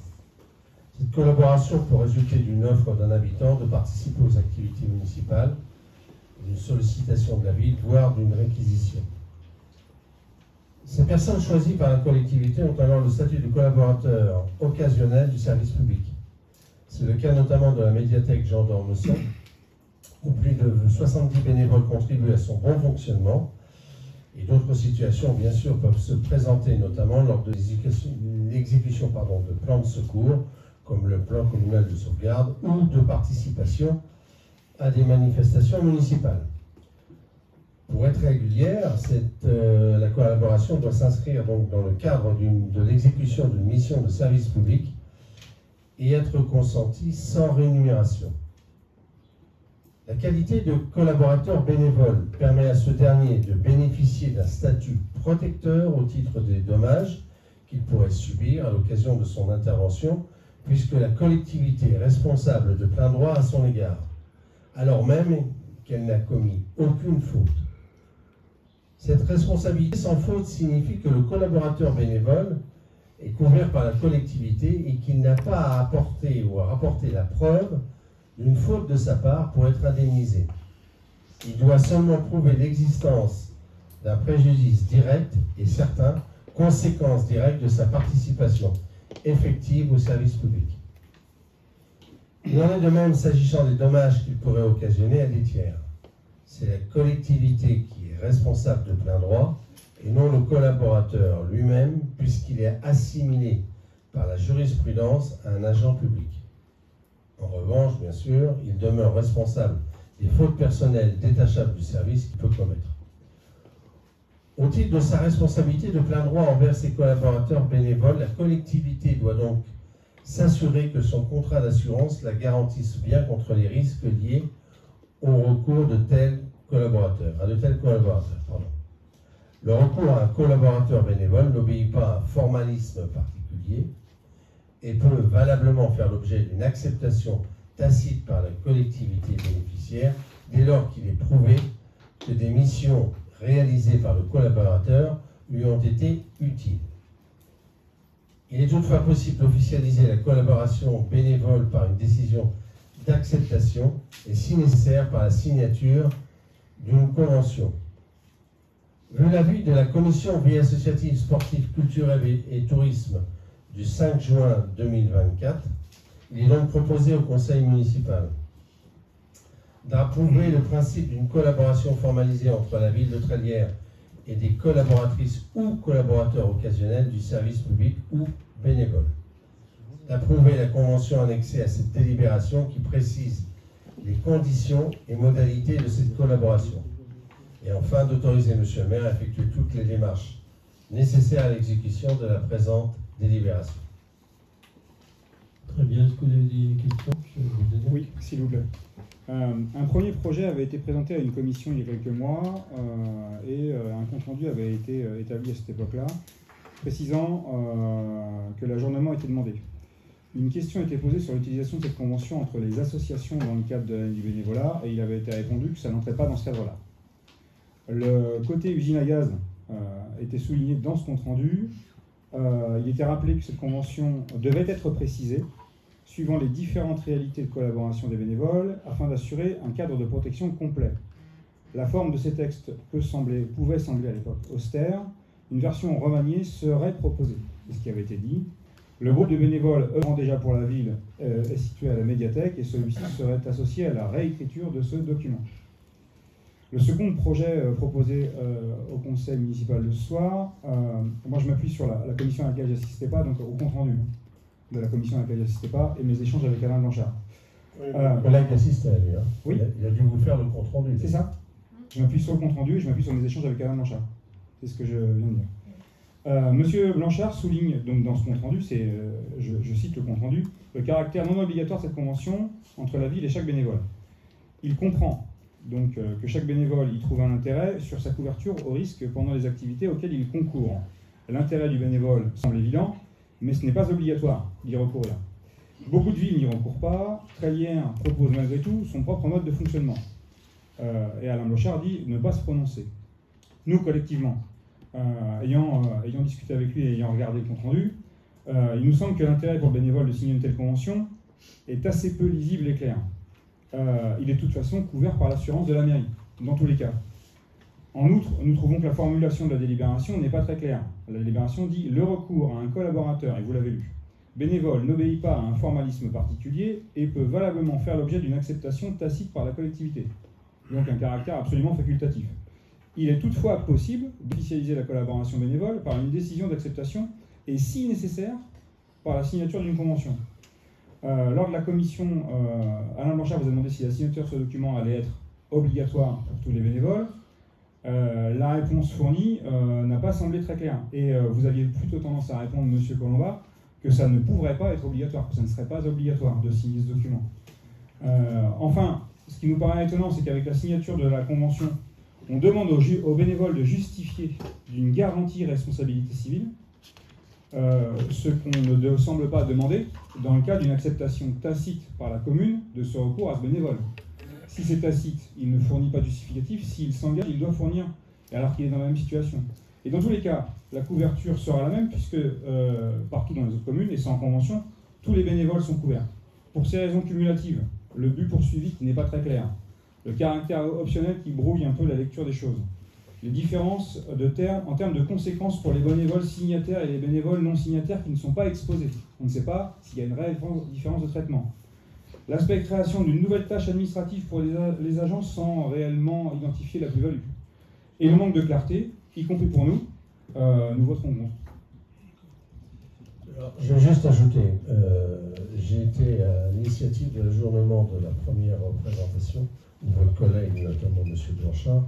S5: Cette collaboration peut résulter d'une offre d'un habitant de participer aux activités municipales, d'une sollicitation de la ville, voire d'une réquisition. Ces personnes choisies par la collectivité ont alors le statut de collaborateur occasionnel du service public. C'est le cas notamment de la médiathèque Jean d'Ormesson, où plus de 70 bénévoles contribuent à son bon fonctionnement. Et d'autres situations, bien sûr, peuvent se présenter, notamment lors de l'exécution de plans de secours, comme le plan communal de sauvegarde, ou de participation à des manifestations municipales. Pour être régulière, la collaboration doit s'inscrire donc dans le cadre de l'exécution d'une mission de service public et être consentie sans rémunération. La qualité de collaborateur bénévole permet à ce dernier de bénéficier d'un statut protecteur au titre des dommages qu'il pourrait subir à l'occasion de son intervention, puisque la collectivité est responsable de plein droit à son égard, alors même qu'elle n'a commis aucune faute. Cette responsabilité sans faute signifie que le collaborateur bénévole est couvert par la collectivité et qu'il n'a pas à apporter ou à rapporter la preuve d'une faute de sa part pour être indemnisé. Il doit seulement prouver l'existence d'un préjudice direct et certain, conséquence directe de sa participation effective au service public. Il en est de même s'agissant des dommages qu'il pourrait occasionner à des tiers. C'est la collectivité qui est responsable de plein droit et non le collaborateur lui-même, puisqu'il est assimilé par la jurisprudence à un agent public. En revanche, bien sûr, il demeure responsable des fautes personnelles détachables du service qu'il peut commettre. Au titre de sa responsabilité de plein droit envers ses collaborateurs bénévoles, la collectivité doit donc s'assurer que son contrat d'assurance la garantisse bien contre les risques liés au recours de tels collaborateurs, Le recours à un collaborateur bénévole n'obéit pas à un formalisme particulier et peut valablement faire l'objet d'une acceptation tacite par la collectivité bénéficiaire dès lors qu'il est prouvé que des missions réalisées par le collaborateur lui ont été utiles. Il est toutefois possible d'officialiser la collaboration bénévole par une décision d'acceptation et, si nécessaire, par la signature d'une convention. Vu l'avis de la Commission vie associative, sportive, culturelle et tourisme du 5 juin 2024, il est donc proposé au Conseil municipal d'approuver le principe d'une collaboration formalisée entre la ville de Trélières et des collaboratrices ou collaborateurs occasionnels du service public ou bénévole, d'approuver la convention annexée à cette délibération qui précise les conditions et modalités de cette collaboration, et enfin d'autoriser M. le maire à effectuer toutes les démarches nécessaires à l'exécution de la présente délibération.
S2: Très bien, est-ce que vous avez des questions?
S1: Oui, s'il vous plaît. Un premier projet avait été présenté à une commission il y a quelques mois et un compte-rendu avait été établi à cette époque-là, précisant que l'ajournement était demandé. Une question était posée sur l'utilisation de cette convention entre les associations dans le cadre de l'année du bénévolat et il avait été répondu que ça n'entrait pas dans ce cadre-là. Le côté usine à gaz était souligné dans ce compte-rendu. Il était rappelé que cette convention devait être précisée suivant les différentes réalités de collaboration des bénévoles, afin d'assurer un cadre de protection complet. La forme de ces textes pouvait sembler à l'époque austère. Une version remaniée serait proposée. C'est ce qui avait été dit. Le groupe de bénévoles œuvrant déjà pour la ville est situé à la médiathèque et celui-ci serait associé à la réécriture de ce document. Le second projet proposé au conseil municipal de ce soir, moi je m'appuie sur la commission à laquelle je n'assistais pas, donc au compte-rendu de la commission à laquelle je n'assistais pas, et mes échanges avec Alain Blanchard.
S5: Le collègue assistait à lui. Hein.
S1: Oui.
S5: Il a dû vous faire le compte-rendu.
S1: C'est ça. Je m'appuie sur le compte-rendu et je m'appuie sur mes échanges avec Alain Blanchard. C'est ce que je viens de dire. Monsieur Blanchard souligne donc dans ce compte-rendu, je cite le compte-rendu, le caractère non obligatoire de cette convention entre la ville et chaque bénévole. Il comprend donc que chaque bénévole y trouve un intérêt sur sa couverture au risque pendant les activités auxquelles il concourt. L'intérêt du bénévole semble évident, mais ce n'est pas obligatoire d'y recourir. Beaucoup de villes n'y recourent pas. Trélières propose malgré tout son propre mode de fonctionnement. Et Alain Blanchard dit ne pas se prononcer. Nous, collectivement, ayant discuté avec lui et ayant regardé le compte-rendu, il nous semble que l'intérêt pour le bénévole de signer une telle convention est assez peu lisible et clair. Il est de toute façon couvert par l'assurance de la mairie, dans tous les cas. En outre, nous trouvons que la formulation de la délibération n'est pas très claire. La délibération dit « Le recours à un collaborateur, et vous l'avez lu, bénévole n'obéit pas à un formalisme particulier et peut valablement faire l'objet d'une acceptation tacite par la collectivité. » Donc un caractère absolument facultatif. Il est toutefois possible d'officialiser la collaboration bénévole par une décision d'acceptation et, si nécessaire, par la signature d'une convention. Lors de la commission, Alain Blanchard vous a demandé si la signature de ce document allait être obligatoire pour tous les bénévoles. La réponse fournie n'a pas semblé très claire. Et vous aviez plutôt tendance à répondre, Monsieur Colomba, que ça ne pourrait pas être obligatoire, que ça ne serait pas obligatoire de signer ce document. Enfin, ce qui nous paraît étonnant, c'est qu'avec la signature de la convention, on demande aux bénévoles de justifier d'une garantie responsabilité civile, ce qu'on ne semble pas demander dans le cas d'une acceptation tacite par la commune de ce recours à ce bénévole. Si c'est tacite, il ne fournit pas de justificatif. S'il s'engage, il doit fournir, alors qu'il est dans la même situation. Et dans tous les cas, la couverture sera la même, puisque partout dans les autres communes, et sans convention, tous les bénévoles sont couverts. Pour ces raisons cumulatives, le but poursuivi qui n'est pas très clair, le caractère optionnel qui brouille un peu la lecture des choses, les différences en termes de conséquences pour les bénévoles signataires et les bénévoles non signataires qui ne sont pas exposés. On ne sait pas s'il y a une réelle différence de traitement. L'aspect création d'une nouvelle tâche administrative pour les agents sans réellement identifier la plus-value. Et le manque de clarté, y compris pour nous, nous voterons contre.
S5: Alors, je vais juste ajouter, j'ai été à l'initiative de l'ajournement de la première présentation, où votre collègue, notamment M. Blanchard,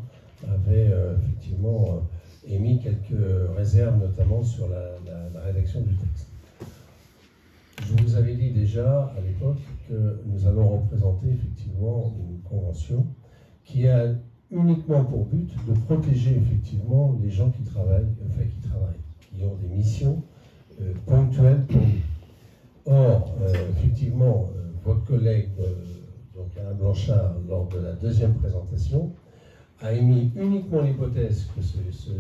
S5: avait effectivement émis quelques réserves, notamment sur la rédaction du texte. Je vous avais dit déjà à l'époque que nous allons représenter effectivement une convention qui a uniquement pour but de protéger effectivement les gens qui travaillent, qui ont des missions ponctuelles pour nous. Or, effectivement, votre collègue, donc Alain Blanchard, lors de la deuxième présentation, a émis uniquement l'hypothèse que ce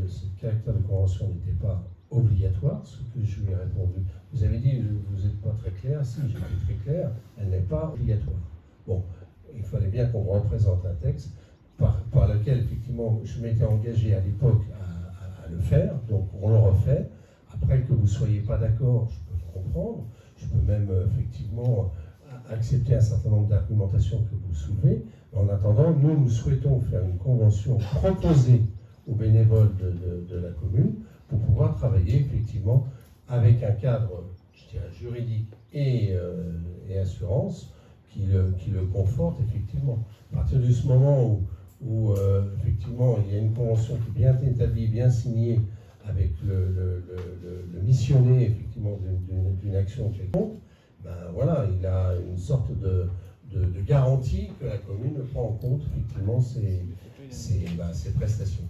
S5: caractère de convention n'était pas obligatoire, ce que je lui ai répondu. Vous avez dit, vous n'êtes pas très clair. Si, j'étais très clair, elle n'est pas obligatoire. Bon, il fallait bien qu'on représente un texte par lequel, effectivement, je m'étais engagé à l'époque à le faire, donc on le refait. Après que vous ne soyez pas d'accord, je peux le comprendre. Je peux même, effectivement, accepter un certain nombre d'argumentations que vous soulevez. En attendant, nous souhaitons faire une convention proposée aux bénévoles de la commune pour pouvoir travailler effectivement avec un cadre, je dirais, juridique et assurance qui le conforte effectivement. À partir de ce moment où effectivement il y a une convention qui est bien établie, bien signée avec le missionné effectivement d'une action quelconque, ben voilà, il a une sorte de garantie que la commune prend en compte effectivement ses prestations.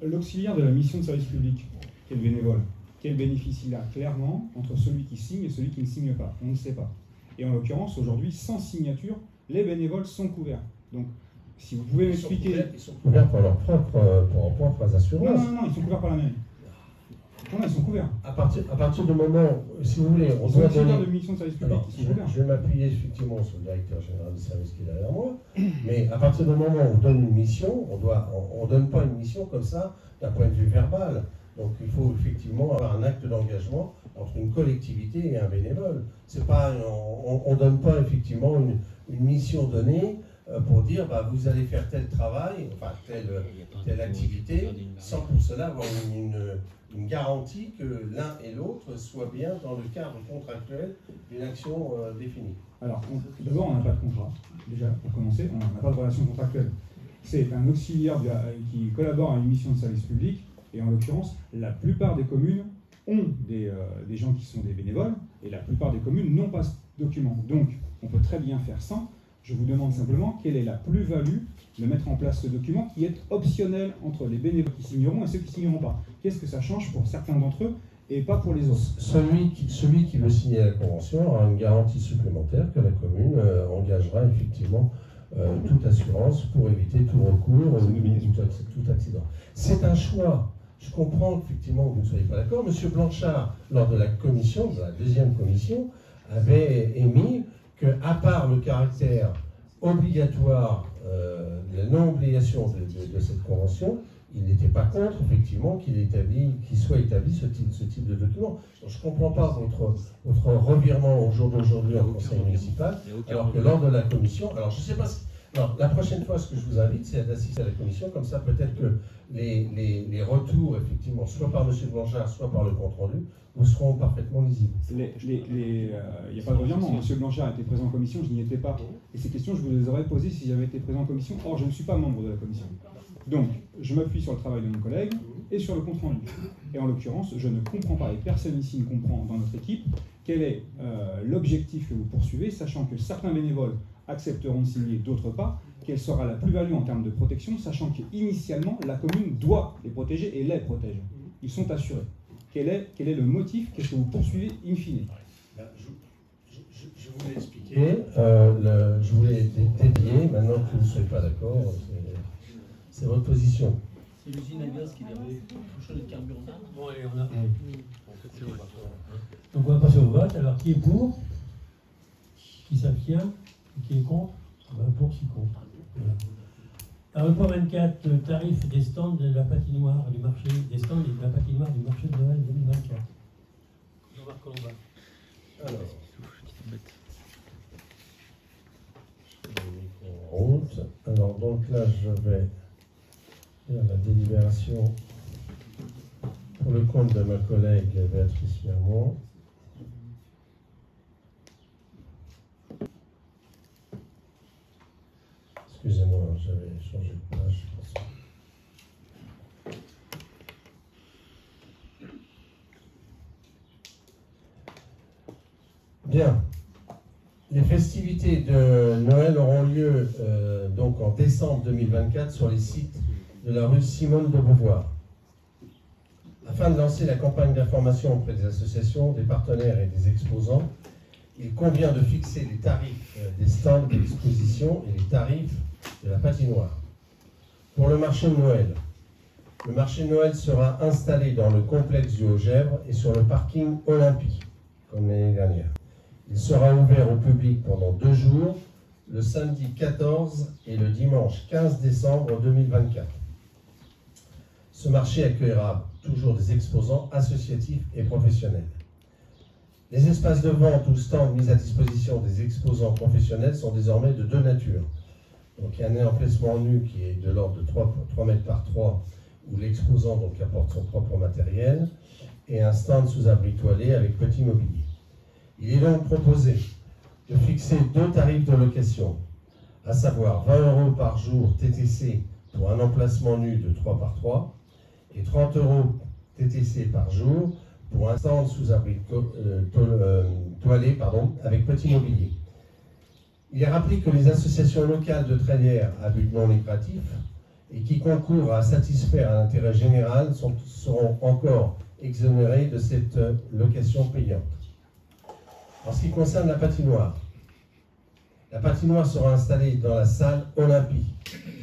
S1: L'auxiliaire de la mission de service public, qui est le bénévole, quel bénéficie il a clairement entre celui qui signe et celui qui ne signe pas? On ne sait pas. Et en l'occurrence, aujourd'hui, sans signature, les bénévoles sont couverts. Donc, si vous pouvez m'expliquer...
S5: Ils sont couverts par leur propre assurance.
S1: Non, ils sont couverts par la mairie. Non, ils sont couverts.
S5: À partir du moment, si vous voulez, on doit donner... de mission de service public, alors, je vais m'appuyer effectivement sur le directeur général du service qui est derrière moi, mais à partir du moment où on donne une mission, on ne donne pas une mission comme ça d'un point de vue verbal. Donc il faut effectivement avoir un acte d'engagement entre une collectivité et un bénévole. C'est pas, on ne donne pas effectivement une mission donnée pour dire bah, vous allez faire tel travail, enfin telle activité, sans pour cela avoir une garantie que l'un et l'autre soient bien dans le cadre contractuel d'une action définie.
S1: Alors, d'abord, on n'a pas de contrat. Déjà, pour commencer, on n'a pas de relation contractuelle. C'est un auxiliaire qui collabore à une mission de service public, et en l'occurrence, la plupart des communes ont des gens qui sont des bénévoles, et la plupart des communes n'ont pas ce document. Donc, on peut très bien faire sans. Je vous demande simplement quelle est la plus-value de mettre en place ce document qui est optionnel entre les bénévoles qui signeront et ceux qui ne signeront pas. Qu'est-ce que ça change pour certains d'entre eux et pas pour les autres?
S5: Celui qui veut signer la convention aura une garantie supplémentaire que la commune engagera effectivement toute assurance pour éviter tout recours ou tout accident. C'est un choix. Je comprends effectivement que vous ne soyez pas d'accord. Monsieur Blanchard, lors de la commission, de la deuxième commission, avait émis qu'à part le caractère obligatoire, la non-obligation de cette convention, il n'était pas contre, effectivement, qu'il soit établi ce type de document. Donc, je ne comprends pas votre revirement au jour d'aujourd'hui en conseil municipal, alors que lors de la commission, alors je ne sais pas si... Alors, la prochaine fois, ce que je vous invite, c'est d'assister à la commission, comme ça peut-être que les retours, effectivement, soit par M. Blanchard, soit par le compte-rendu, vous seront parfaitement lisibles.
S1: Il n'y a pas de revirement. M. Blanchard était présent en commission, je n'y étais pas. Et ces questions, je vous les aurais posées si j'avais été présent en commission. Or, je ne suis pas membre de la commission. Donc, je m'appuie sur le travail de mon collègue et sur le compte-rendu. Et en l'occurrence, je ne comprends pas, et personne ici ne comprend dans notre équipe, quel est l'objectif que vous poursuivez, sachant que certains bénévoles accepteront de signer, d'autres pas, quelle sera la plus-value en termes de protection, sachant qu'initialement, la commune doit les protéger et les protège. Ils sont assurés. Quel est le motif? Qu'est-ce que vous poursuivez in fine?
S5: Je voulais expliquer, je voulais dédier, maintenant que vous ne soyez pas d'accord, c'est votre position.
S9: C'est l'usine à gaz qui avait touché le carburant.
S2: Bon, allez, on a... Donc on va passer au vote. Alors, qui est pour? Qui s'abstient? Qui est contre? Pour, qui contre. Voilà. Alors, point 24, tarif des stands de la patinoire du marché, des stands et de la patinoire du marché de Noël 2024. Jean-Marc Colombin.
S5: Alors, donc là, je vais faire la délibération pour le compte de ma collègue Béatrice Mermont. Excusez-moi, j'avais changé de page. Bien. Les festivités de Noël auront lieu donc en décembre 2024 sur les sites de la rue Simone de Beauvoir. Afin de lancer la campagne d'information auprès des associations, des partenaires et des exposants, il convient de fixer les tarifs des stands d'exposition et les tarifs de la patinoire. Pour le marché de Noël, le marché de Noël sera installé dans le complexe du Haut-Gèvres et sur le parking Olympie, comme l'année dernière. Il sera ouvert au public pendant 2 jours, le samedi 14 et le dimanche 15 décembre 2024. Ce marché accueillera toujours des exposants associatifs et professionnels. Les espaces de vente ou stands mis à disposition des exposants professionnels sont désormais de 2 natures. Donc il y a un emplacement nu qui est de l'ordre de 3 mètres par 3, où l'exposant donc apporte son propre matériel, et un stand sous abri toilé avec petit mobilier. Il est donc proposé de fixer 2 tarifs de location, à savoir 20 € par jour TTC pour un emplacement nu de 3 par 3 et 30 € TTC par jour pour un stand sous abri toilé avec petit mobilier. Il est rappelé que les associations locales de trailières à but non lucratif et qui concourent à satisfaire un intérêt général seront encore exonérées de cette location payante. En ce qui concerne la patinoire sera installée dans la salle Olympie,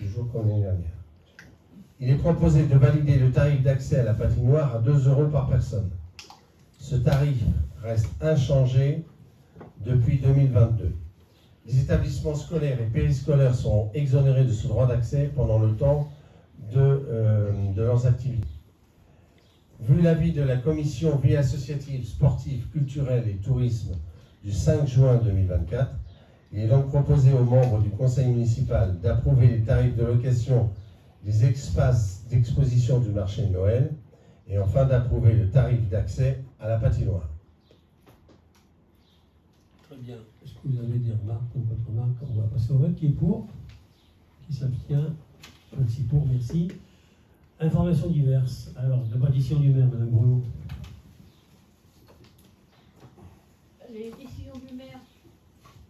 S5: toujours comme l'année dernière. Il est proposé de valider le tarif d'accès à la patinoire à 2 € par personne. Ce tarif reste inchangé depuis 2022. Les établissements scolaires et périscolaires seront exonérés de ce droit d'accès pendant le temps de leurs activités. Vu l'avis de la commission vie associative, sportive, culturelle et tourisme du 5 juin 2024, il est donc proposé aux membres du conseil municipal d'approuver les tarifs de location des espaces d'exposition du marché de Noël et enfin d'approuver le tarif d'accès à la patinoire.
S2: Très bien. Est-ce que vous avez des remarques ou votre remarque? On va passer au vote. Qui est pour? Qui s'abstient? 26 pour, merci. Informations diverses. Alors, de pétition du maire, Madame Bruno.
S4: Les décisions du maire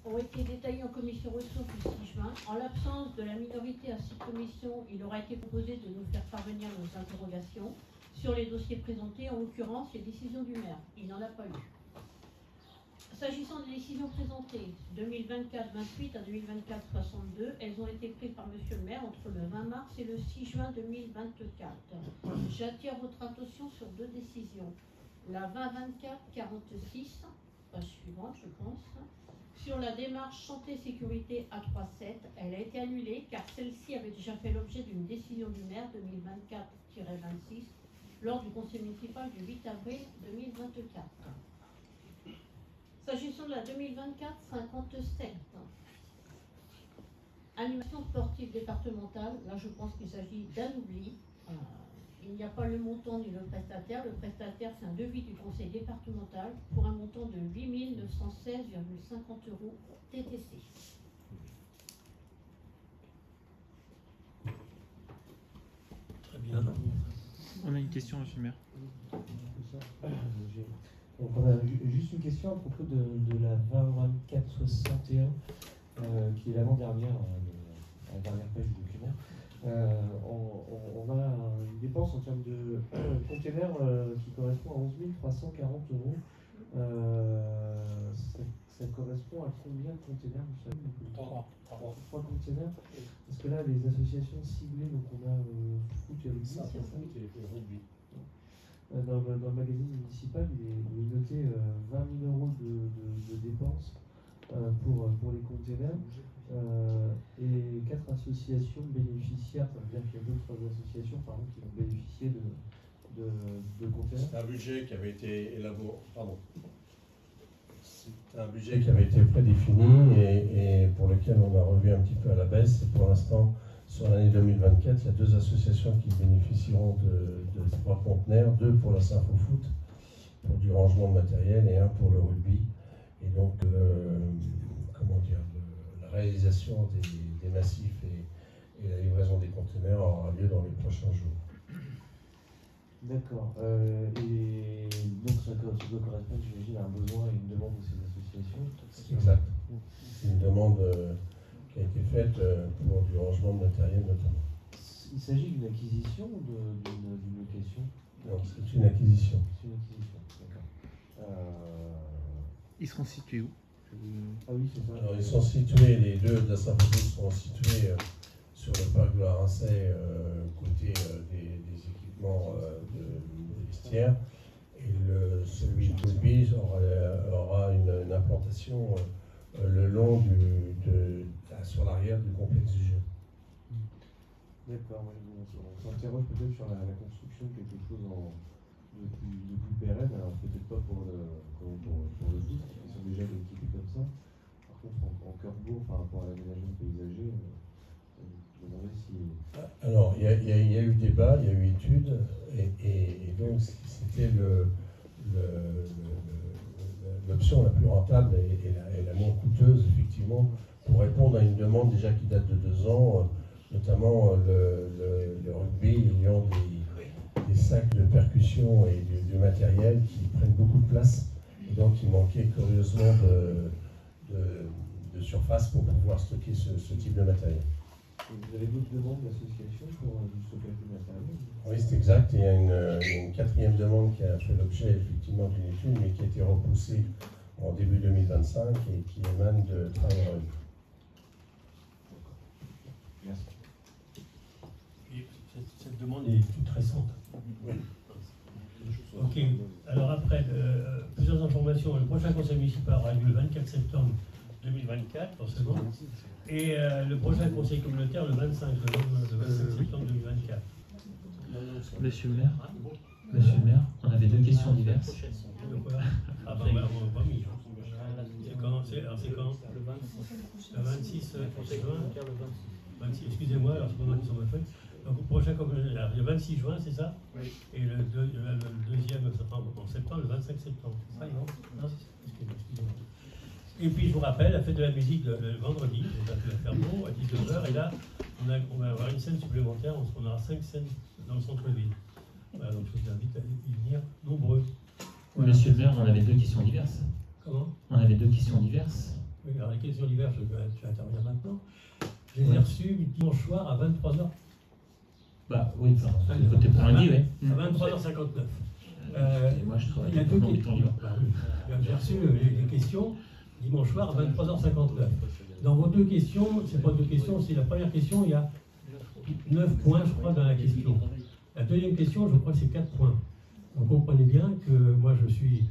S4: ont été détaillées en commission ressources le 6 juin. En l'absence de la minorité à cette commission, il aura été proposé de nous faire parvenir nos interrogations sur les dossiers présentés, en l'occurrence les décisions du maire. Il n'en a pas eu. S'agissant des décisions présentées, 2024-28 à 2024-62, elles ont été prises par Monsieur le maire entre le 20 mars et le 6 juin 2024. J'attire votre attention sur 2 décisions. La 2024-46, page suivante je pense, sur la démarche santé-sécurité A37, elle a été annulée car celle-ci avait déjà fait l'objet d'une décision du maire 2024-26 lors du conseil municipal du 8 avril 2024. S'agissant de la 2024-57, animation sportive départementale, là je pense qu'il s'agit d'un oubli. Il n'y a pas le montant ni le prestataire. Le prestataire, c'est un devis du conseil départemental pour un montant de 8 916,50 € TTC.
S2: Très bien.
S8: On a une question, monsieur le maire.
S12: Donc on a juste une question à propos de la 2024-61, qui est l'avant-dernière, la dernière page du document. On a une dépense en termes de containers qui correspond à 11 340 €. Ça correspond à combien de containers, vous savez? 3 containers. Parce que là, les associations ciblées, donc on a foot et rugby. Dans le magazine municipal, il est noté 20 000 € de dépenses pour les containers. Et 4 associations bénéficiaires, ça veut dire qu'il y a d'autres associations par exemple, qui vont bénéficier de containers.
S5: C'est un budget qui avait été élaboré, c'est un budget qui avait été prédéfini et pour lequel on a revu un petit peu à la baisse. Et pour l'instant, sur l'année 2024, il y a 2 associations qui bénéficieront de 3 conteneurs, 2 pour la Symphofoot, pour du rangement de matériel, et 1 pour le rugby. Et donc, la réalisation des massifs et la livraison des conteneurs aura lieu dans les prochains jours.
S12: D'accord. Et donc ça doit correspondre, j'imagine, à un besoin et une demande de ces associations.
S5: Exact. C'est une demande qui a été faite pour du rangement de matériel notamment.
S12: Il s'agit d'une acquisition ou d'une location?
S5: Non, c'est une acquisition.
S12: C'est une acquisition, d'accord.
S8: Ils seront situés où?
S12: Ah oui, c'est ça.
S5: Alors, ils sont situés, les deux de la Saint-Patrice sont situés sur le parc de la Rincey, côté des équipements de vestiaires. Et celui de Toulby aura une implantation le long sur l'arrière du complexe du jeu.
S12: D'accord, on s'interroge peut-être sur la construction de quelque chose de plus pérenne, alors peut-être pas pour le foot, qui sont déjà équipés comme ça. Par contre, en cœur bourg, par rapport à l'aménagement paysager, je me demandais si...
S5: Alors, il y a eu débat, il y a eu étude, et donc c'était l'option la plus rentable et la moins coûteuse, effectivement, pour répondre à une demande déjà qui date de 2 ans, notamment le rugby ayant des sacs de percussion et du matériel qui prennent beaucoup de place. Et donc, il manquait curieusement de surface pour pouvoir stocker ce type de matériel.
S12: Vous avez d'autres demandes d'association pour du stockage du matériel?
S5: Oui, c'est exact. Il y a une 4e demande qui a fait l'objet effectivement d'une étude, mais qui a été repoussée en début 2025 et qui émane de Travail Rue.
S12: Merci.
S2: Cette demande est toute récente.
S5: Oui.
S2: Ok. Alors après, plusieurs informations. Le prochain conseil municipal aura lieu le 24 septembre 2024, forcément. Et le prochain conseil communautaire le 25 septembre 2024.
S6: Monsieur le maire, on avait 2 questions diverses.
S2: Ah ben, on va mis. C'est quand? Le 26 juin. 26, excusez-moi, alors c'est pas mal sur ma feuille. Donc le prochain communautaire, le 26 juin, c'est ça? Oui. Et le deuxième en septembre, le 25 septembre. C'est ça, non? Excusez-moi. Et puis je vous rappelle, la fête de la musique le vendredi, donc à Fermont, à 19h, et là, on va avoir une scène supplémentaire, on aura 5 scènes dans le centre-ville. Voilà, donc je vous invite à y venir nombreux. Voilà.
S6: Monsieur le maire, on avait 2 questions diverses.
S2: Comment?
S6: On avait 2 questions diverses.
S2: Oui, alors les questions diverses, je vais intervenir maintenant. Je les ai reçues dimanche soir à 23h.
S6: Bah oui, c'est le côté pour lundi, oui.
S2: À 23h59.
S6: Moi, je travaille
S2: il y a 2
S6: questions.
S2: J'ai reçu les questions dimanche soir à 23h59. Dans vos 2 questions, c'est pas 2 questions, c'est la première question, il y a 9 points, je crois, dans la question. La deuxième question, je crois que c'est 4 points. Donc comprenez bien que moi je suis...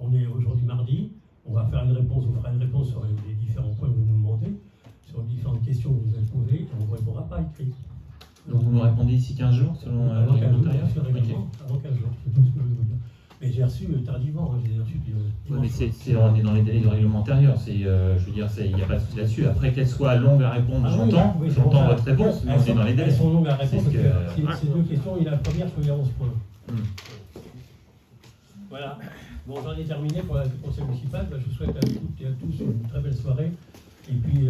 S2: on est aujourd'hui mardi, on va faire une réponse, on fera une réponse sur les différents points que vous nous demandez, sur les différentes questions que vous avez posées, et on ne vous répondra pas écrit.
S6: Donc vous me répondez ici 15 jours, selon
S2: avant 15 jours,
S6: l'intérieur.
S2: Avant 15 jours, c'est tout ce que je veux vous dire. Mais j'ai reçu tardivement, j'ai reçu
S6: oui, mais on est dans les délais de règlement intérieur, je veux dire, il n'y a pas de souci là-dessus. Après qu'elle soit longue à répondre, j'entends votre réponse, mais on est dans les délais.
S2: Elles sont longues à répondre, parce que ces 2 questions, et la première, il y a 11 points. Voilà. Bon, j'en ai terminé pour le conseil municipal. Je vous souhaite à toutes et à tous une très belle soirée. Et puis,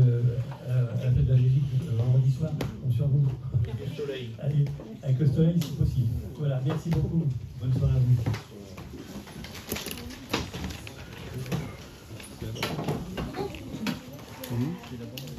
S2: à la fête de la musique, vendredi soir, on sur vous.
S11: Avec le soleil.
S2: Allez, avec le soleil, si possible. Voilà, merci beaucoup. Bonne soirée à vous.
S1: Mmh.